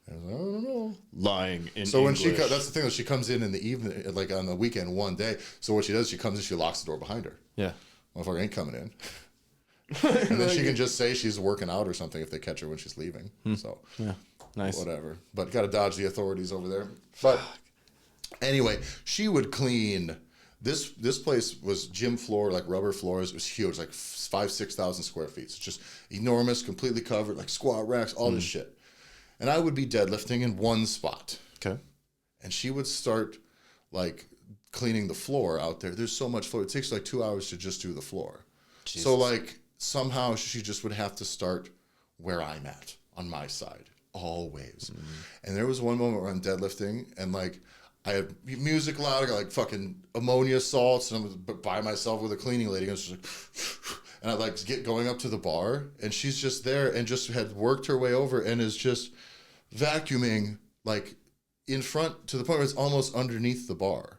[SPEAKER 2] And I was like, I don't know.
[SPEAKER 3] Lying in
[SPEAKER 2] So
[SPEAKER 3] English.
[SPEAKER 2] that's the thing, that she comes in the evening, like on the weekend one day. So what she does, she comes in, she locks the door behind her. Yeah. Motherfucker ain't coming in. And then she can just say she's working out or something if they catch her when she's leaving. So, yeah, nice. Whatever. But got to dodge the authorities over there. But anyway, she would clean. This place was gym floor, like rubber floors. It was huge, like 5,000-6,000 square feet. It's just enormous, completely covered, like squat racks, all this shit. And I would be deadlifting in one spot. Okay. And she would start like cleaning the floor out there. There's so much floor. It takes like 2 hours to just do the floor. Jesus. So like somehow she just would have to start where I'm at, on my side, always. And there was one moment where I'm deadlifting and like I had music loud. I got like fucking ammonia salts, and I'm by myself with a cleaning lady. And I was just like, and I like get going up to the bar, and she's just there and just had worked her way over and is just vacuuming like in front to the point where it's almost underneath the bar,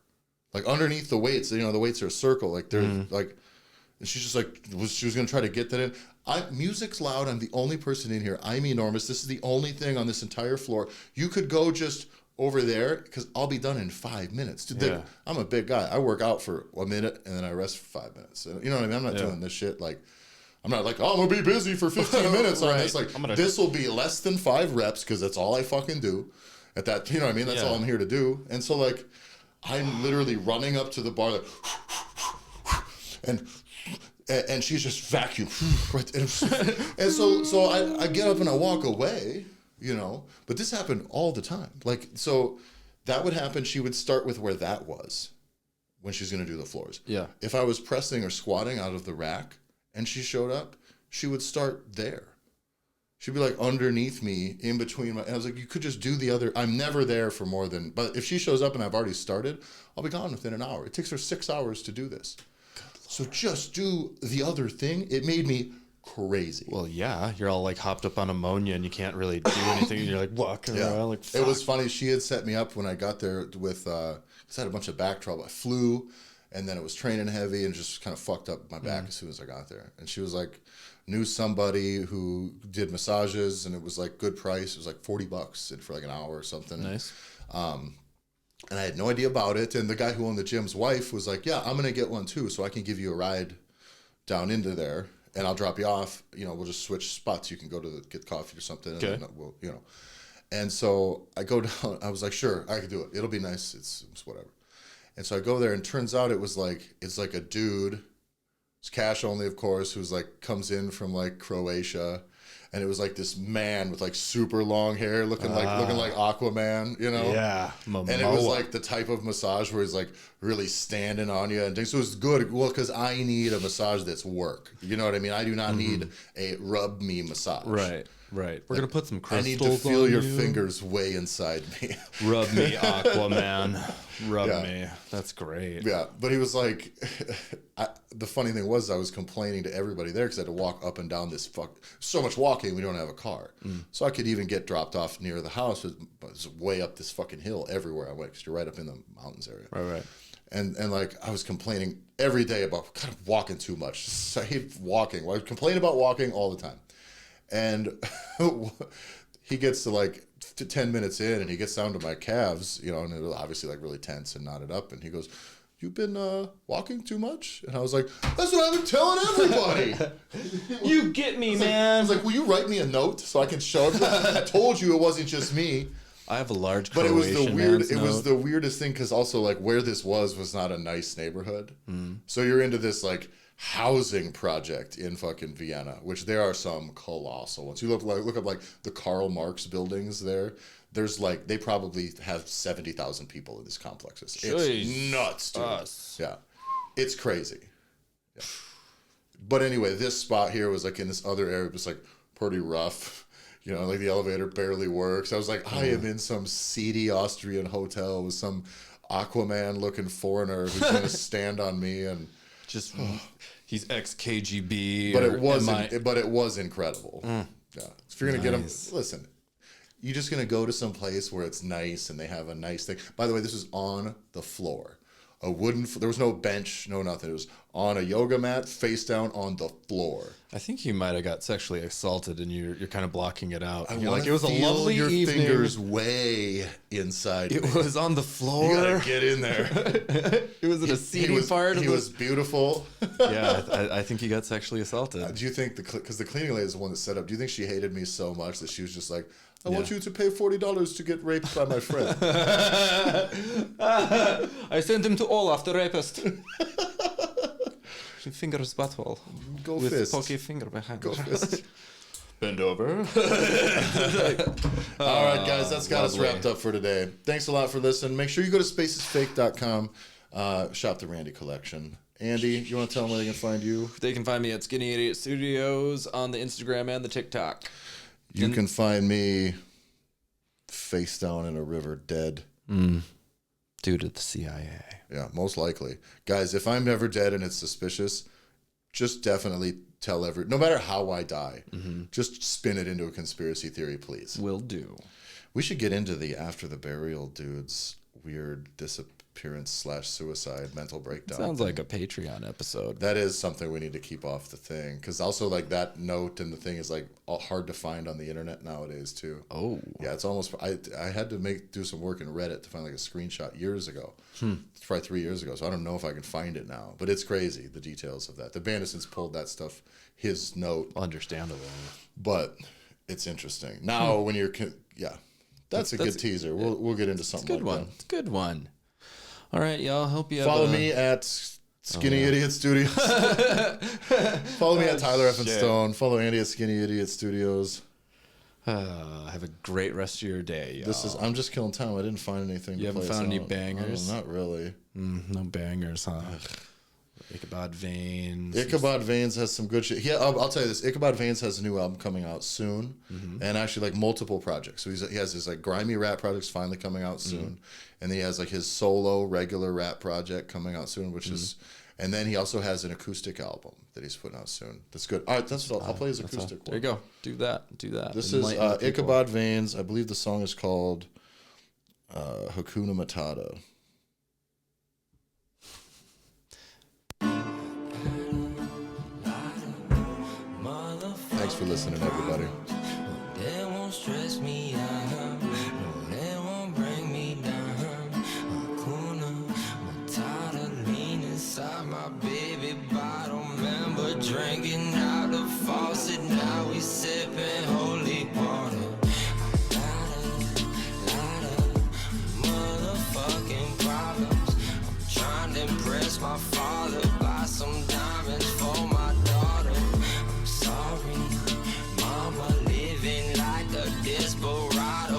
[SPEAKER 2] like underneath the weights. You know, the weights are a circle, like they're like. And she's just like, she was going to try to get that in. Music's loud. I'm the only person in here. I'm enormous. This is the only thing on this entire floor. You could go just over there because I'll be done in 5 minutes. Dude, I'm a big guy. I work out for a minute and then I rest for 5 minutes. So, you know what I mean? I'm not doing this shit like, I'm not like, oh, I'm going to be busy for 15 minutes on this. Like, this will be less than 5 reps because that's all I fucking do at that. You know what I mean? That's all I'm here to do. And so, like, I'm literally running up to the bar, like, and she's just vacuum, right? And so I get up and I walk away, you know. But this happened all the time. Like, so that would happen. She would start with where that was when she's going to do the floors. Yeah. If I was pressing or squatting out of the rack and she showed up, she would start there. She'd be like underneath me, in between my. And I was like, you could just do the other. I'm never there for more than. But if she shows up and I've already started, I'll be gone within an hour. It takes her 6 hours to do this. So just do the other thing. It made me crazy.
[SPEAKER 3] Well, yeah, you're all like hopped up on ammonia and you can't really do anything. You're like walking around like, fuck.
[SPEAKER 2] It was funny. She had set me up when I got there with, because I had a bunch of back trouble. I flew and then it was training heavy and just kind of fucked up my back as soon as I got there. And she was like, knew somebody who did massages and it was like good price. It was like $40 for like an hour or something. Nice. And I had no idea about it. And the guy who owned the gym's wife was like, yeah, I'm going to get one too. So I can give you a ride down into there and I'll drop you off. You know, we'll just switch spots. You can go to get coffee or something. Okay. And then we'll, you know. And so I go down. I was like, sure, I can do it. It'll be nice. It's whatever. And so I go there, and turns out it's like a dude, it's cash only, of course, who's like comes in from like Croatia. And it was like this man with like super long hair, looking like Aquaman, you know?
[SPEAKER 3] Yeah,
[SPEAKER 2] and it was like the type of massage where he's like really standing on you and things. So it was good. Well, because I need a massage that's work. You know what I mean? I do not need a rub me massage.
[SPEAKER 3] Right. We're gonna put some crystals.
[SPEAKER 2] I need to feel
[SPEAKER 3] on
[SPEAKER 2] your
[SPEAKER 3] you.
[SPEAKER 2] fingers way inside me.
[SPEAKER 3] Rub me, Aquaman. Rub
[SPEAKER 2] Yeah.
[SPEAKER 3] me. That's great.
[SPEAKER 2] Yeah, but he was like, the funny thing was I was complaining to everybody there because I had to walk up and down so much walking, we don't have a car. So I could even get dropped off near the house, but it's way up this fucking hill everywhere I went because you're right up in the mountains area.
[SPEAKER 3] Right.
[SPEAKER 2] And like I was complaining every day about kind of walking too much. So I hate walking. Well, I complain about walking all the time. And he gets to like 10 minutes in and he gets down to my calves, you know, and it was obviously like really tense and knotted up. And he goes, "You've been walking too much?" And I was like, "That's what I've been telling everybody."
[SPEAKER 3] You get me,
[SPEAKER 2] I
[SPEAKER 3] man.
[SPEAKER 2] was like, "Will you write me a note so I can show it?" I told you it wasn't just me.
[SPEAKER 3] I have a large
[SPEAKER 2] But
[SPEAKER 3] Croatian
[SPEAKER 2] it was the weirdest thing because also like where this was not a nice neighborhood. So you're into this like housing project in fucking Vienna, which there are some colossal ones. You look up like the Karl Marx buildings there. There's like they probably have 70,000 people in these complexes. It's nuts, dude. Yeah, it's crazy. Yeah. But anyway, this spot here was like in this other area. It was like pretty rough. You know, like the elevator barely works. I was like, I am in some seedy Austrian hotel with some Aquaman-looking foreigner who's going to stand on me and
[SPEAKER 3] just he's ex-KGB.
[SPEAKER 2] But it was incredible. Yeah, if you're gonna get them, listen. You're just gonna go to some place where it's nice and they have a nice thing. By the way, this was on the floor. There was no bench, no nothing. It was on a yoga mat, face down on the floor.
[SPEAKER 3] I think you might have got sexually assaulted, and you're kind of blocking it out.
[SPEAKER 2] You're like, it was a lovely your evening. Fingers way inside.
[SPEAKER 3] It was on the floor.
[SPEAKER 2] You gotta get in there.
[SPEAKER 3] It was in a seedy part.
[SPEAKER 2] He was beautiful.
[SPEAKER 3] Yeah, I think he got sexually assaulted.
[SPEAKER 2] Do you think because the cleaning lady is the one that set up? Do you think she hated me so much that she was just like, I want you to pay $40 to get raped by my friend.
[SPEAKER 3] I sent him to Olaf, the rapist. Fingers butthole.
[SPEAKER 2] Go
[SPEAKER 3] with
[SPEAKER 2] fist.
[SPEAKER 3] Pokey finger behind.
[SPEAKER 2] Go fist.
[SPEAKER 3] Bend over.
[SPEAKER 2] All right, guys, that's got us wrapped up for today. Thanks a lot for listening. Make sure you go to spacesfake.com, shop the Randy collection. Andy, you want to tell them where they can find you?
[SPEAKER 3] They can find me at Skinny Idiot Studios on the Instagram and the TikTok.
[SPEAKER 2] You can find me face down in a river dead.
[SPEAKER 3] Due to the CIA.
[SPEAKER 2] Yeah, most likely. Guys, if I'm ever dead and it's suspicious, just definitely tell no matter how I die, just spin it into a conspiracy theory, please.
[SPEAKER 3] Will do.
[SPEAKER 2] We should get into the after the burial dude's weird disappearance/suicide mental breakdown.
[SPEAKER 3] Sounds like a Patreon episode.
[SPEAKER 2] That is something we need to keep off the thing, because also like that note and the thing is like hard to find on the internet nowadays too.
[SPEAKER 3] Oh
[SPEAKER 2] yeah, it's almost I had to do some work in Reddit to find like a screenshot years ago. It's probably 3 years ago, so I don't know if I can find it now, but it's crazy the details of that. The band has since pulled that stuff, his note.
[SPEAKER 3] Understandable,
[SPEAKER 2] but it's interesting now when you're that's a good teaser. We'll get into something.
[SPEAKER 3] It's a good one. It's a good one. All right, y'all. Hope you
[SPEAKER 2] follow me at Skinny Idiot Studios. Follow me at Tyler F. and Stone. Follow Andy at Skinny Idiot Studios.
[SPEAKER 3] Have a great rest of your day, y'all.
[SPEAKER 2] I'm just killing time. I didn't find anything.
[SPEAKER 3] You haven't found any bangers?
[SPEAKER 2] Not really.
[SPEAKER 3] No bangers, huh? Ichabod Veins.
[SPEAKER 2] Ichabod Veins has some good shit. Yeah, I'll tell you this. Ichabod Veins has a new album coming out soon, and actually like multiple projects. So he has his like grimy rap projects finally coming out soon, and then he has like his solo regular rap project coming out soon, which is, and then he also has an acoustic album that he's putting out soon. That's good. All right, that's what I'll play his acoustic one.
[SPEAKER 3] There you go. Do that.
[SPEAKER 2] This is Ichabod Veins. I believe the song is called Hakuna Matata. Thanks for listening, everybody.
[SPEAKER 4] They won't stress me out. No, they won't bring me down. Hakuna Matata, lean inside my baby bottle. Remember drinking out the faucet. Now we sipping holy water. Lot of motherfucking problems. I'm Colorado.